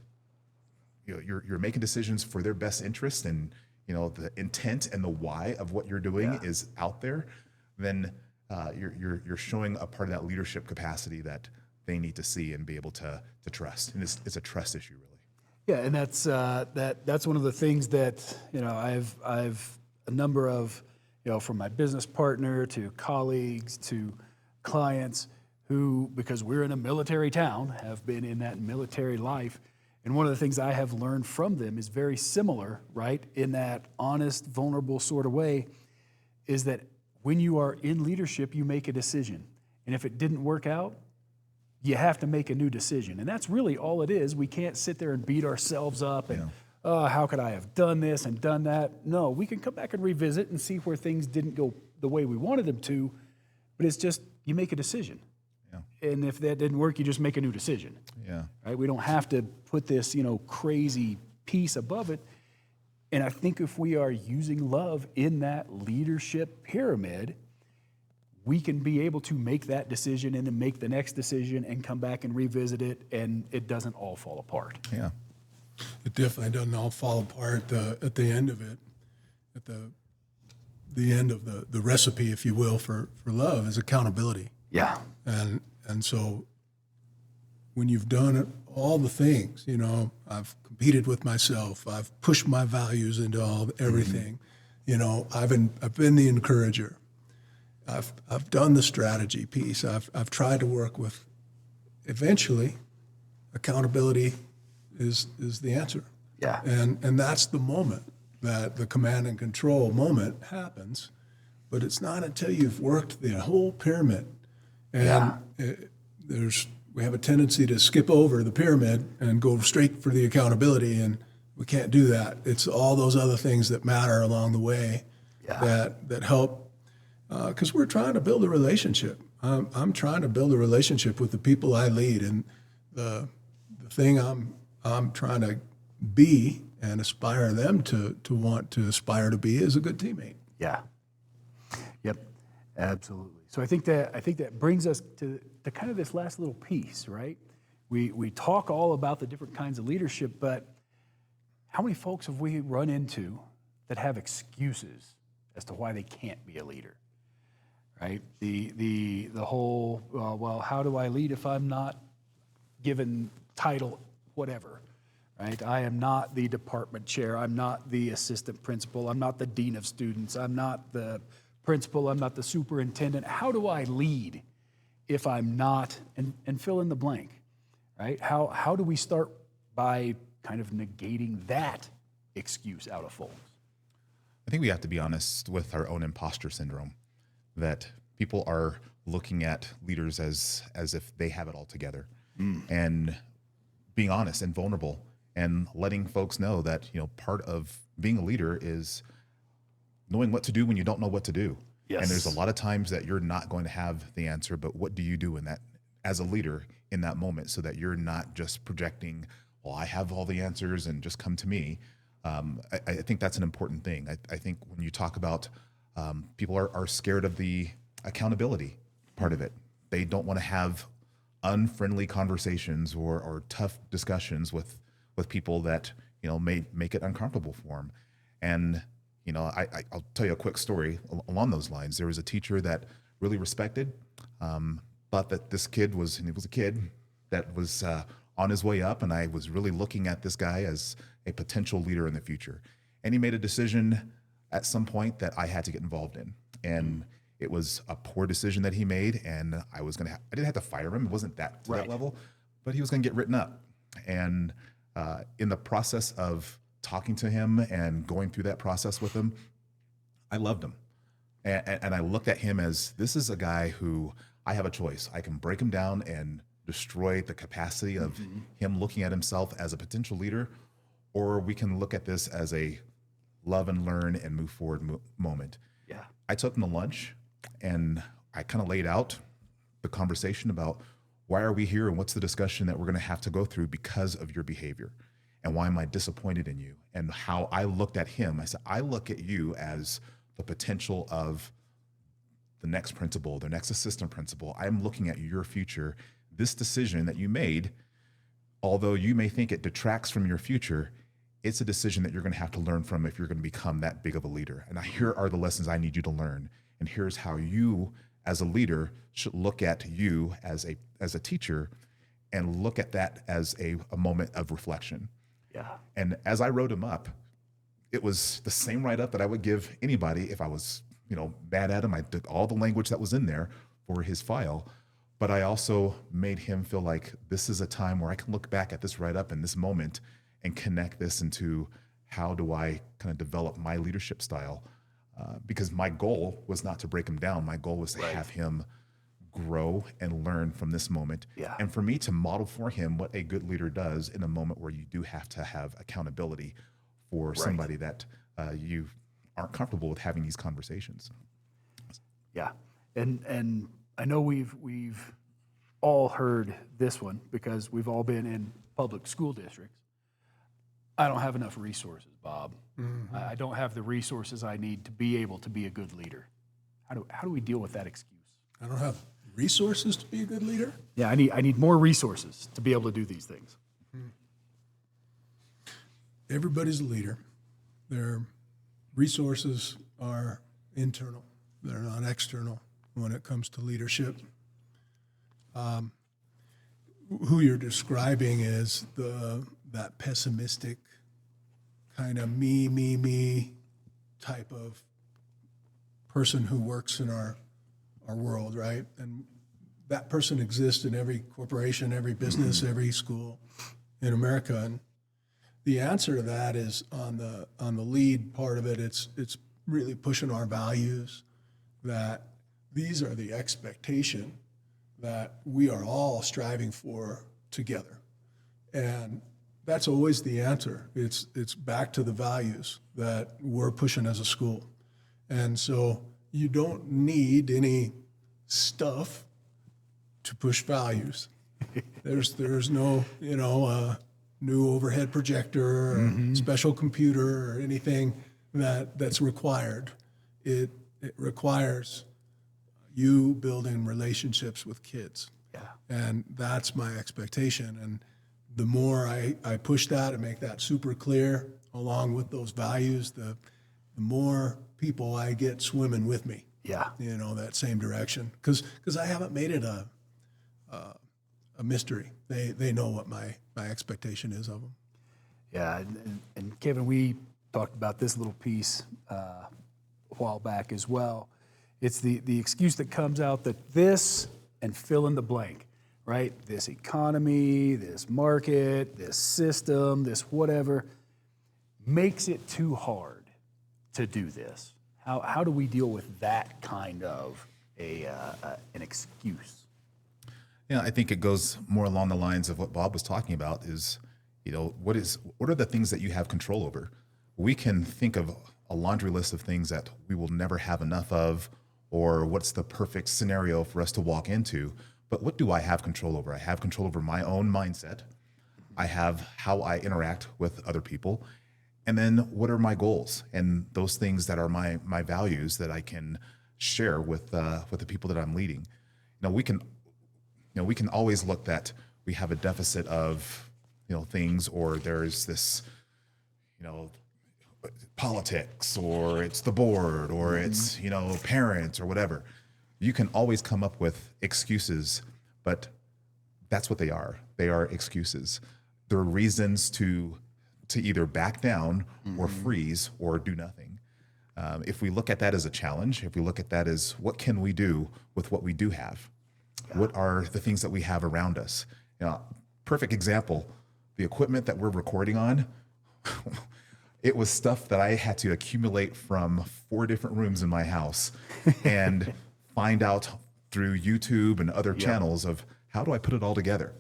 you're making decisions for their best interest, and the intent and the why of what you're doing is out there, then you're showing a part of that leadership capacity that they need to see and be able to trust. And it's a trust issue, really. Yeah, and that's one of the things that I've a number of from my business partner to colleagues to clients who, because we're in a military town, have been in that military life. And one of the things I have learned from them is very similar, right? In that honest, vulnerable sort of way, is that when you are in leadership, you make a decision. And if it didn't work out, you have to make a new decision. And that's really all it is. We can't sit there and beat ourselves up and, how could I have done this and done that? No, we can come back and revisit and see where things didn't go the way we wanted them to. But it's just, you make a decision. Yeah. And if that didn't work, you just make a new decision. Yeah. Right? We don't have to put this, crazy piece above it. And I think if we are using love in that leadership pyramid, we can be able to make that decision and then make the next decision and come back and revisit it, and it doesn't all fall apart. Yeah. It definitely doesn't all fall apart at the end of it. At the end of the recipe, if you will, for love is accountability. Yeah. And so when you've done all the things, I've competed with myself, I've pushed my values into everything, I've been the encourager. I've done the strategy piece. I've tried to work with. Eventually, accountability is the answer. Yeah. And that's the moment that the command and control moment happens. But it's not until you've worked the whole pyramid, and we have a tendency to skip over the pyramid and go straight for the accountability, and we can't do that. It's all those other things that matter along the way that help. Because we're trying to build a relationship. I'm trying to build a relationship with the people I lead, and the thing I'm trying to be and aspire them to want to aspire to be is a good teammate. Yeah. Yep. Absolutely. So I think that brings us to kind of this last little piece, right? We talk all about the different kinds of leadership, but how many folks have we run into that have excuses as to why they can't be a leader? Right? The whole, well, how do I lead if I'm not given title, whatever, right? I am not the department chair. I'm not the assistant principal. I'm not the dean of students. I'm not the principal. I'm not the superintendent. How do I lead if I'm not, and fill in the blank, right? How do we start by kind of negating that excuse out of folks? I think we have to be honest with our own imposter syndrome, that people are looking at leaders as if they have it all together, and being honest and vulnerable, and letting folks know that, you know, part of being a leader is knowing what to do when you don't know what to do. Yes. And there's a lot of times that you're not going to have the answer, but what do you do in that as a leader in that moment, so that you're not just projecting, well, I have all the answers and just come to me. I think that's an important thing. I think when you talk about people are scared of the accountability part of it. They don't want to have unfriendly conversations or tough discussions with people that, you know, may make it uncomfortable for them. And, you know, I'll tell you a quick story along those lines. There was a teacher that really respected, thought that this kid was, and he was a kid that was on his way up, and I was really looking at this guy as a potential leader in the future. And he made a decision at some point that I had to get involved in. And it was a poor decision that he made, and I didn't have to fire him. It wasn't that to that level, but he was going to get written up. And in the process of talking to him and going through that process with him, I loved him. And I looked at him as, this is a guy who I have a choice. I can break him down and destroy the capacity of him looking at himself as a potential leader, or we can look at this as a love and learn and move forward moment. Yeah. I took him to lunch, and I kind of laid out the conversation about, why are we here and what's the discussion that we're going to have to go through because of your behavior, and why am I disappointed in you? And how I looked at him, I said, I look at you as the potential of the next principal, the next assistant principal. I'm looking at your future. This decision that you made, although you may think it detracts from your future, it's a decision that you're going to have to learn from if you're going to become that big of a leader. And here are the lessons I need you to learn. And here's how you, as a leader, should look at you as a teacher, and look at that as a moment of reflection. Yeah. And as I wrote him up, it was the same write-up that I would give anybody if I was, you know, mad at him. I took all the language that was in there for his file, but I also made him feel like this is a time where I can look back at this write-up in this moment and connect this into, how do I kind of develop my leadership style? Because my goal was not to break him down. My goal was to have him grow and learn from this moment. Yeah. And for me to model for him what a good leader does in a moment where you do have to have accountability for somebody that you aren't comfortable with having these conversations. Yeah. And I know we've all heard this one, because we've all been in public school districts. I don't have enough resources, Bob. I don't have the resources I need to be able to be a good leader. How do we deal with that excuse? I don't have resources to be a good leader. Yeah, I need more resources to be able to do these things. Everybody's a leader. Their resources are internal. They're not external when it comes to leadership. Who you're describing is that pessimistic kind of me type of person who works in our world, right? And that person exists in every corporation, every business, every school in America. And the answer to that is on the lead part of it. It's really pushing our values, that these are the expectation that we are all striving for together. And that's always the answer. It's back to the values that we're pushing as a school. And so you don't need any stuff to push values. There's no, new overhead projector or special computer or anything that's required. It requires you building relationships with kids. Yeah. And that's my expectation. And the more I push that and make that super clear along with those values, the more people I get swimming with me. Yeah. That same direction. Because I haven't made it a mystery. They know what my expectation is of them. Yeah, and Kevin, we talked about this little piece a while back as well. It's the excuse that comes out that this, and fill in the blank, right? This economy, this market, this system, this whatever, makes it too hard to do this. How do we deal with that kind of an excuse? Yeah, I think it goes more along the lines of what Bob was talking about is, what are the things that you have control over? We can think of a laundry list of things that we will never have enough of, or what's the perfect scenario for us to walk into. But what do I have control over? I have control over my own mindset. I have how I interact with other people. And then what are my goals and those things that are my values that I can share with the people that I'm leading. We can always look that we have a deficit of things, or there's this politics, or it's the board, or it's parents, or whatever. You can always come up with excuses, but that's what they are. They are excuses. They're reasons to either back down or freeze or do nothing. If we look at that as a challenge, if we look at that as what can we do with what we do have, what are the things that we have around us? Perfect example, the equipment that we're recording on, it was stuff that I had to accumulate from 4 different rooms in my house and find out through YouTube and other channels of how do I put it all together.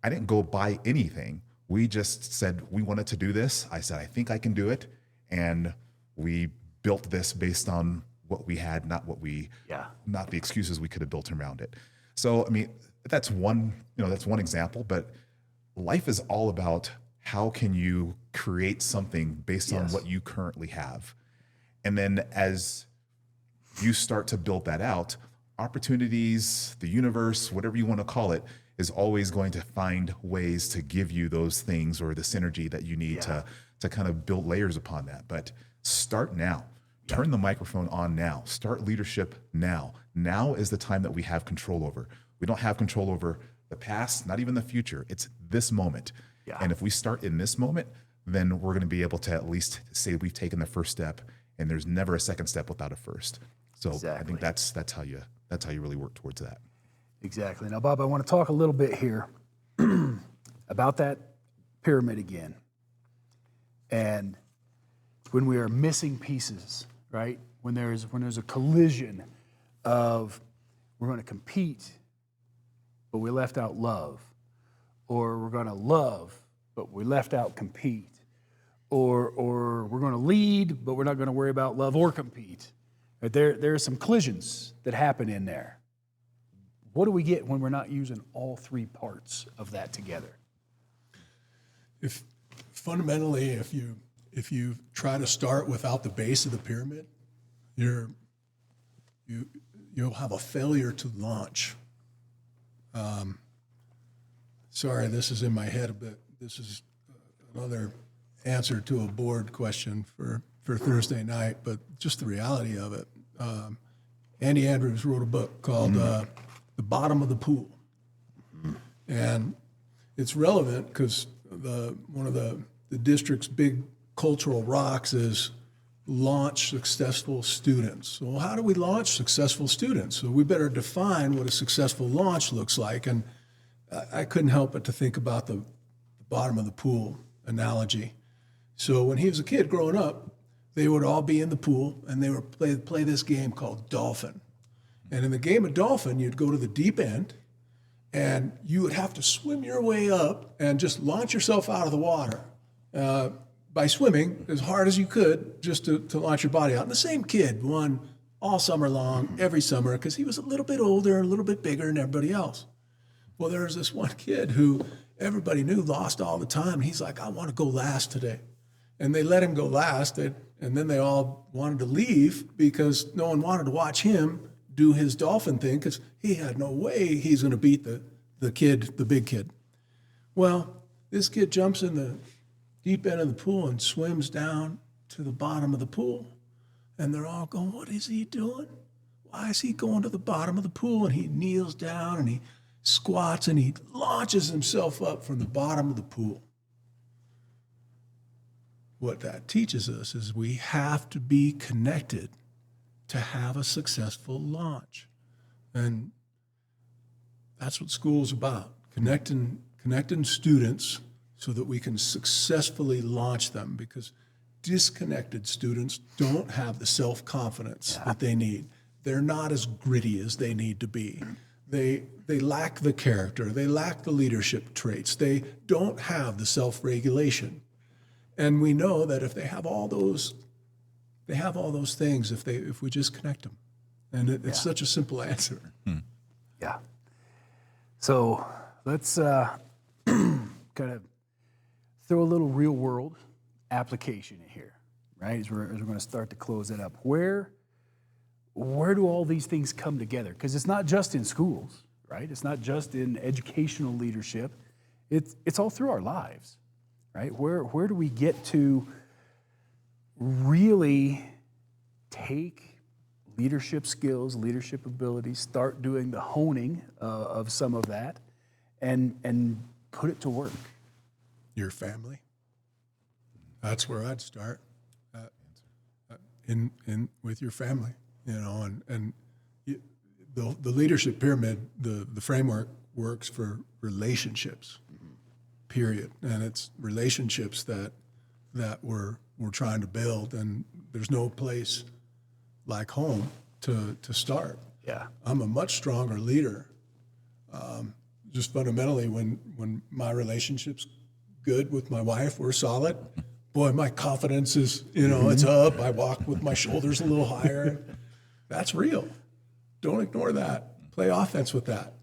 I didn't go buy anything. We just said we wanted to do this. I said, I think I can do it. And we built this based on what we had, not the excuses we could have built around it. So, I mean, that's one example, but life is all about how can you create something based on what you currently have. And then as you start to build that out, opportunities, the universe, whatever you want to call it, is always going to find ways to give you those things or the synergy that you need to kind of build layers upon that. But start now. Turn the microphone on now. Start leadership now. Now is the time that we have control over. We don't have control over the past, not even the future. It's this moment. Yeah. And if we start in this moment, then we're going to be able to at least say we've taken the first step, and there's never a second step without a first. So I think that's how you really work towards that. Exactly. Now, Bob, I want to talk a little bit here about that pyramid again. And when we are missing pieces, right? When there's a collision of we're going to compete, but we left out love, or we're going to love, but we left out compete, or we're going to lead, but we're not going to worry about love or compete. Right? There are some collisions that happen in there. What do we get when we're not using all 3 parts of that together? If you try to start without the base of the pyramid, you'll have a failure to launch. Sorry, this is in my head a bit. This is another answer to a board question for Thursday night, but just the reality of it. Andy Andrews wrote a book called The Bottom of the Pool. And it's relevant because one of the district's big cultural rocks is launch successful students. So how do we launch successful students? So we better define what a successful launch looks like. And I couldn't help but to think about the bottom of the pool analogy. So when he was a kid growing up, they would all be in the pool and they would play this game called Dolphin. And in the game of Dolphin, you'd go to the deep end and you would have to swim your way up and just launch yourself out of the water by swimming as hard as you could just to launch your body out. And the same kid won all summer long, every summer, because he was a little bit older, a little bit bigger than everybody else. Well, there was this one kid who everybody knew lost all the time. He's like, I want to go last today. And they let him go last, and then they all wanted to leave because no one wanted to watch him do his dolphin thing because he had no way he's going to beat the big kid. Well, this kid jumps in the deep end of the pool and swims down to the bottom of the pool. And they're all going, what is he doing? Why is he going to the bottom of the pool? And he kneels down and he squats and he launches himself up from the bottom of the pool. What that teaches us is we have to be connected to have a successful launch. And that's what school's about, connecting students so that we can successfully launch them, because disconnected students don't have the self-confidence that they need. they're not as gritty as they need to be. They lack the character. They lack the leadership traits. They don't have the self-regulation. And we know that if they have all those things if we just connect them. And it's such a simple answer. Yeah. So let's kind of throw a little real world application in here, right? As we're going to start to close it up. Where do all these things come together? Because it's not just in schools, right? It's not just in educational leadership. It's all through our lives, right? Where do we get to really take leadership skills, leadership abilities, start doing the honing of some of that, and put it to work? Your family. That's where I'd start. In with your family, and the leadership pyramid, the framework works for relationships, period, and it's relationships that we're trying to build, and there's no place like home to start. Yeah. I'm a much stronger leader, just fundamentally when my relationship's good with my wife, we're solid. Boy, my confidence is, it's up. I walk with my shoulders a little higher. That's real. Don't ignore that. Play offense with that.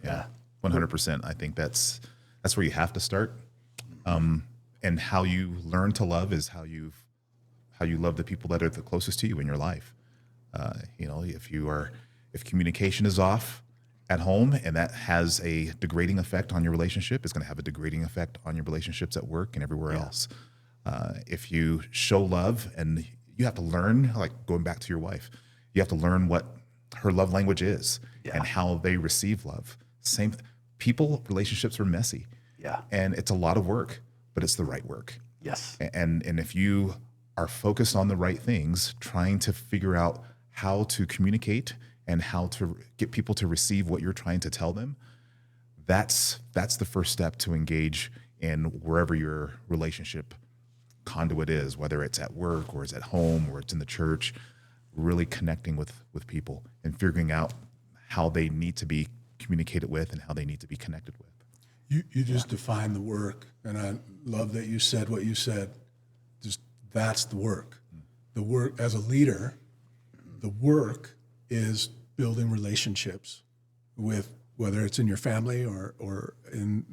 Yeah. 100%. I think that's where you have to start. And how you learn to love is how you love the people that are the closest to you in your life. If communication is off at home and that has a degrading effect on your relationship, it's going to have a degrading effect on your relationships at work and everywhere else. If you show love, and you have to learn, like going back to your wife, you have to learn what her love language is and how they receive love. Relationships are messy. Yeah. And it's a lot of work, but it's the right work. Yes. And if you are focused on the right things, trying to figure out how to communicate and how to get people to receive what you're trying to tell them, that's the first step to engage in wherever your relationship conduit is, whether it's at work or it's at home or it's in the church, really connecting with people and figuring out how they need to be communicated with and how they need to be connected with. You just define the work, and I love that you said what you said. Just that's the work. The work as a leader, the work is building relationships with, whether it's in your family or in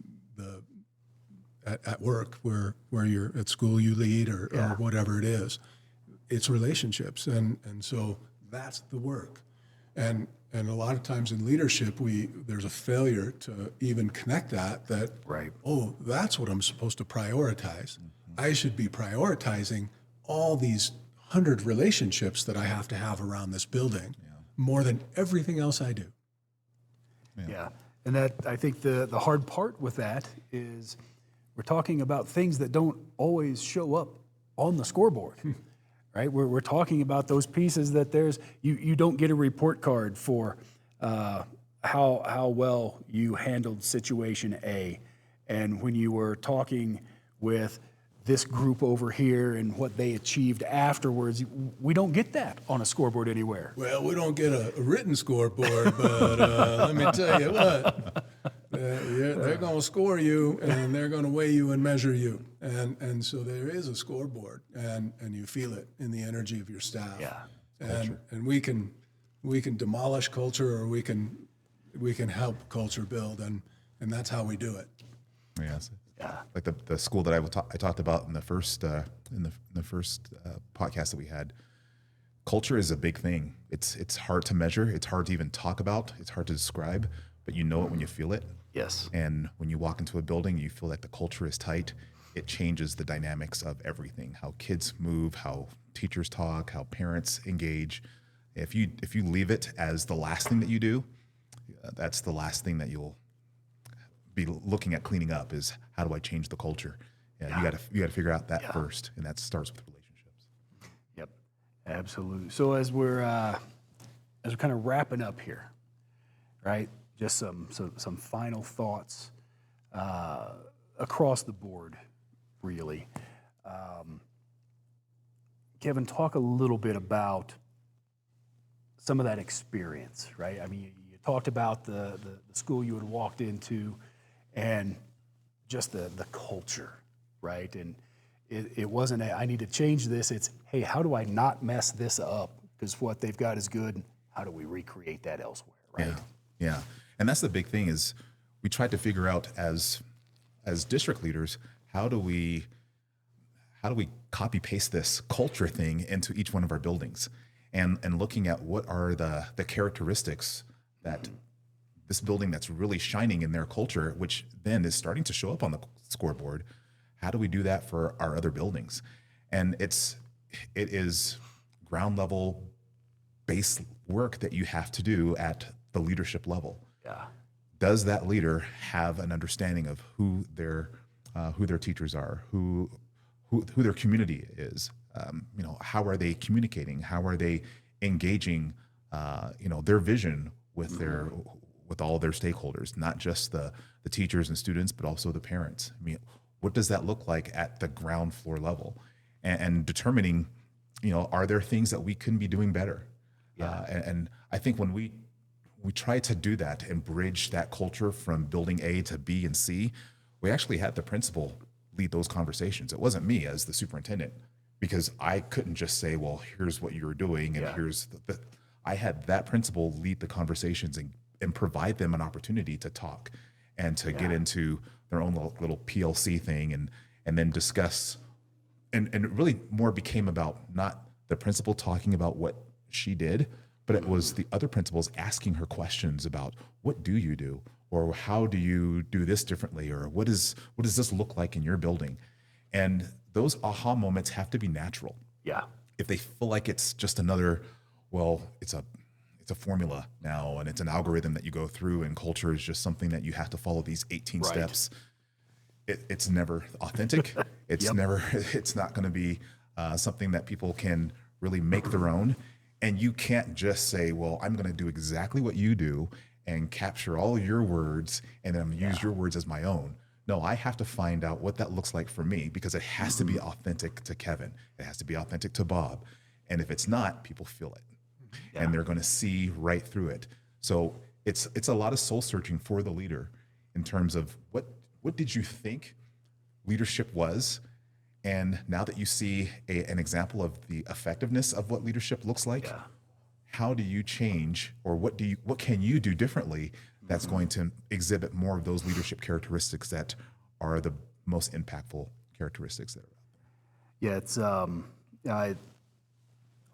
at work where you're at school you lead or whatever it is. It's relationships, and so that's the work. And a lot of times in leadership, there's a failure to even connect that right. Oh, that's what I'm supposed to prioritize. I should be prioritizing all these 100 relationships that I have to have around this building more than everything else I do. Yeah. And that, I think the hard part with that is we're talking about things that don't always show up on the scoreboard. Right? We're talking about those pieces that you don't get a report card for how well you handled situation A. And when you were talking with this group over here and what they achieved afterwards, we don't get that on a scoreboard anywhere. Well, we don't get a written scoreboard, but let me tell you what, they're going to score you, and they're going to weigh you and measure you. And so there is a scoreboard, and you feel it in the energy of your staff. Yeah. And we can demolish culture, or we can help culture build, and that's how we do it. Yes. Yeah. Like the school that I talked about in the first podcast that we had. Culture is a big thing. It's hard to measure. It's hard to even talk about. It's hard to describe, but you know it when you feel it. Yes. And when you walk into a building, you feel like the culture is tight. It changes the dynamics of everything: how kids move, how teachers talk, how parents engage. If you leave it as the last thing that you do, that's the last thing that you'll be looking at cleaning up. Is how do I change the culture? You got to figure out that first, and that starts with relationships. Yep, absolutely. So as we're kind of wrapping up here, right? Just some final thoughts across the board, really. Kevin, talk a little bit about some of that experience, right? I mean, you talked about the school you had walked into and just the culture, right? And it wasn't I need to change this. It's, hey, how do I not mess this up? Because what they've got is good. How do we recreate that elsewhere, right? Yeah. And that's the big thing is we tried to figure out as district leaders, how do we copy paste this culture thing into each one of our buildings, and looking at what are the characteristics that this building that's really shining in their culture, which then is starting to show up on the scoreboard. How do we do that for our other buildings? And it is ground level base work that you have to do at the leadership level. Yeah. Does that leader have an understanding of who their teachers are, who their community is? How are they communicating? How are they engaging? Their vision with with all their stakeholders, not just the teachers and students, but also the parents. I mean, what does that look like at the ground floor level? And determining, are there things that we can be doing better? Yeah. And I think when we try to do that and bridge that culture from building A to B and C, we actually had the principal lead those conversations. It wasn't me as the superintendent, because I couldn't just say, well, here's what you're doing, and here's I had that principal lead the conversations and provide them an opportunity to talk and to get into their own little PLC thing and then discuss. And it really more became about not the principal talking about what she did, but it was the other principals asking her questions about, what do you do? Or how do you do this differently? Or what does this look like in your building? And those aha moments have to be natural. Yeah. If they feel like it's just another, well, it's a formula now, and it's an algorithm that you go through, and culture is just something that you have to follow these 18 steps. It's never authentic. It's it's not going to be something that people can really make their own. And you can't just say, well, I'm going to do exactly what you do and capture all your words and then I'm going to use your words as my own. No, I have to find out what that looks like for me, because it has to be authentic to Kevin. It has to be authentic to Bob. And if it's not, people feel it. And they're going to see right through it. So it's a lot of soul searching for the leader in terms of what did you think leadership was? And now that you see an example of the effectiveness of what leadership looks like, how do you change, or what can you do differently that's going to exhibit more of those leadership characteristics that are the most impactful characteristics that are out there? Yeah, it's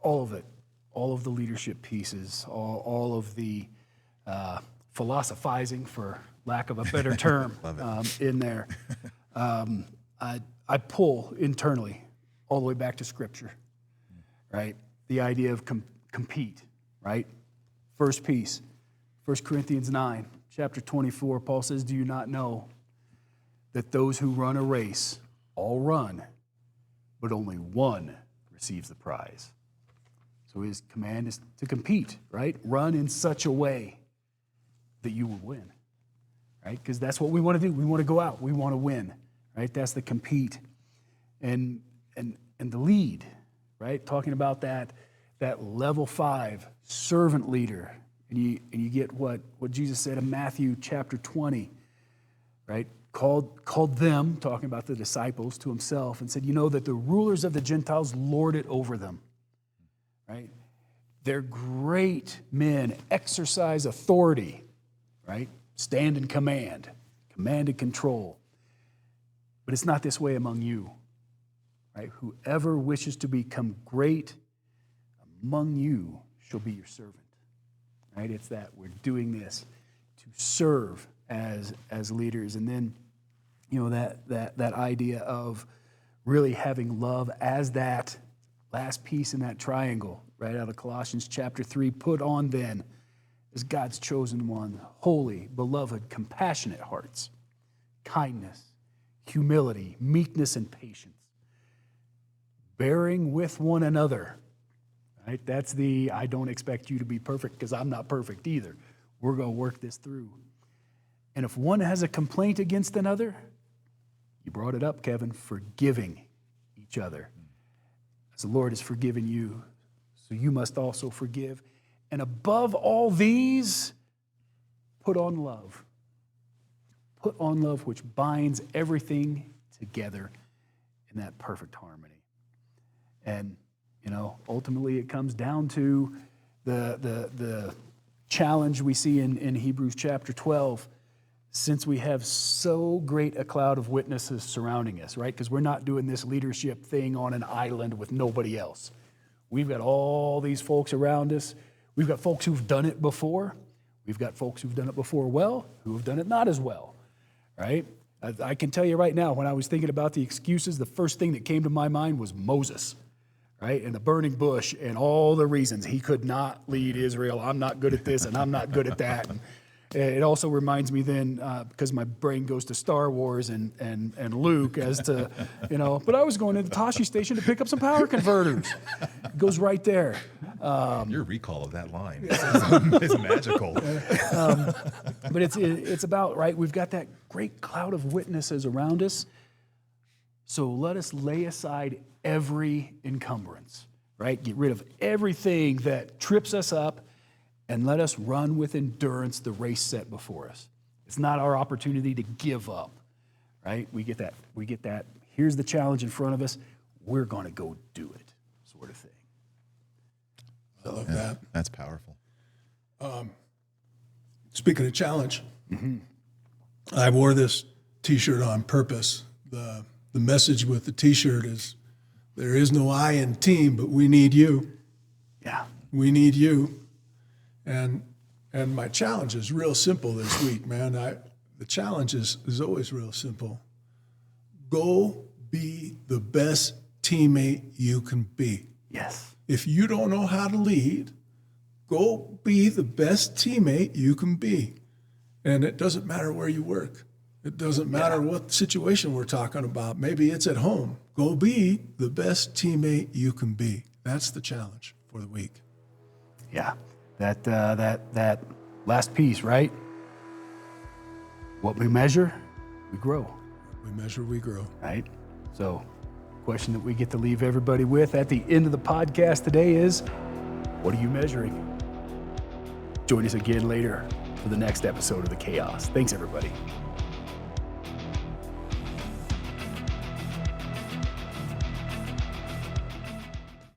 all of it, all of the leadership pieces, all of the philosophizing, for lack of a better term, in there. I pull internally all the way back to Scripture, right? The idea of compete, right? First piece, 1 Corinthians 9, chapter 24, Paul says, do you not know that those who run a race all run, but only one receives the prize? So his command is to compete, right? Run in such a way that you will win, right? Because that's what we want to do. We want to go out. We want to win, right? That's the compete. And the lead, right? Talking about that level 5 servant leader. And you get what Jesus said in Matthew chapter 20, right? Called them, talking about the disciples, to himself, and said, you know that the rulers of the Gentiles lord it over them, right? Their great men exercise authority, right? Stand in command and control. But it's not this way among you, right? Whoever wishes to become great among you shall be your servant, right? It's that we're doing this to serve as leaders. And then, that idea of really having love as that last piece in that triangle, right out of Colossians chapter 3, put on then as God's chosen one, holy, beloved, compassionate hearts, kindness, humility, meekness, and patience, bearing with one another, right? That's I don't expect you to be perfect, because I'm not perfect either. We're going to work this through. And if one has a complaint against another, you brought it up, Kevin, forgiving each other. as the Lord has forgiven you, so you must also forgive. And above all these, put on love. Put on love, which binds everything together in that perfect harmony. And, ultimately it comes down to the challenge we see in Hebrews chapter 12. Since we have so great a cloud of witnesses surrounding us, right? Because we're not doing this leadership thing on an island with nobody else. We've got all these folks around us. We've got folks who've done it before. We've got folks who've done it before well, who have done it not as well, right? I can tell you right now, when I was thinking about the excuses, the first thing that came to my mind was Moses, right? And the burning bush and all the reasons he could not lead Israel. I'm not good at this and I'm not good at that. And it also reminds me then, because my brain goes to Star Wars and Luke as to, but I was going to the Tashi station to pick up some power converters. It goes right there. Your recall of that line is magical. But it's about, right, we've got that great cloud of witnesses around us. So let us lay aside every encumbrance, right? Get rid of everything that trips us up, and let us run with endurance the race set before us. It's not our opportunity to give up, right? We get that. Here's the challenge in front of us. We're going to go do it, sort of thing. I love that. That's powerful. Speaking of challenge, I wore this T-shirt on purpose. The message with the T-shirt is, there is no I in team, but we need you. Yeah. We need you. And my challenge is real simple this week, man. The challenge is always real simple. Go be the best teammate you can be. Yes. If you don't know how to lead, go be the best teammate you can be. And it doesn't matter where you work. It doesn't matter what situation we're talking about. Maybe it's at home. Go be the best teammate you can be. That's the challenge for the week. Yeah. That last piece, right? What we measure, we grow. We measure, we grow. Right? So, question that we get to leave everybody with at the end of the podcast today is, what are you measuring? Join us again later for the next episode of The Chaos. Thanks, everybody.